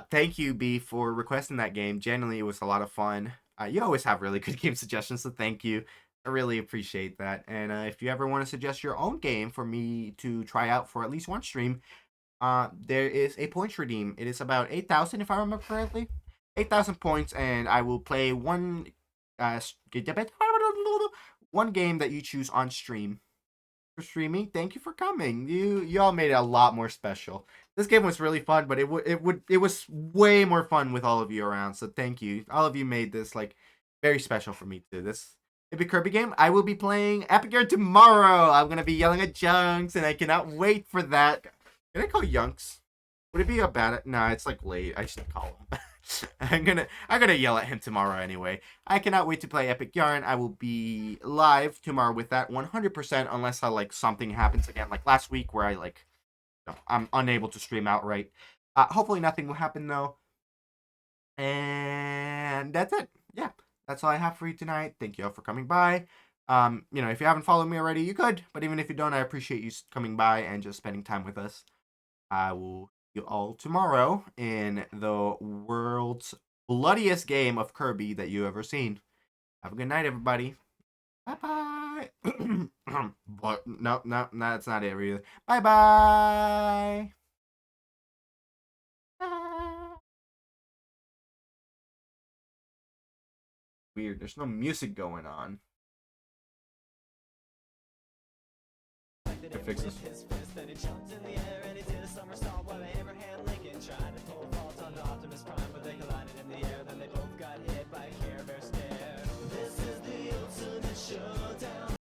Speaker 1: Thank you, B, for requesting that game. Genuinely, it was a lot of fun. You always have really good game suggestions, so thank you. I really appreciate that. And if you ever want to suggest your own game for me to try out for at least one stream, there is a points redeem. It is about 8,000 if I remember correctly. 8,000 points, and I will play uh, one game that you choose on stream. For streaming, thank you for coming. You all made it a lot more special. This game was really fun, but it was way more fun with all of you around. So thank you. All of you made this like very special for me too. This Epic Kirby game. I will be playing Epic Yarn tomorrow. I'm gonna be yelling at Junks, and I cannot wait for that. Can I call Yunks? Would it be a bad? Nah, it's like late. I should call him. I'm gonna yell at him tomorrow anyway. I cannot wait to play Epic Yarn. I will be live tomorrow with that 100% unless something happens again like last week where I'm unable to stream outright. Hopefully nothing will happen though. And that's it. Yeah, that's all I have for you tonight. Thank you all for coming by. If you haven't followed me already, you could. But even if you don't, I appreciate you coming by and just spending time with us. I will see you all tomorrow in the world's bloodiest game of Kirby that you ever seen. Have a good night, everybody. Bye bye. But no, that's not it. Really. Bye bye. Weird. There's no music going on. I fix this.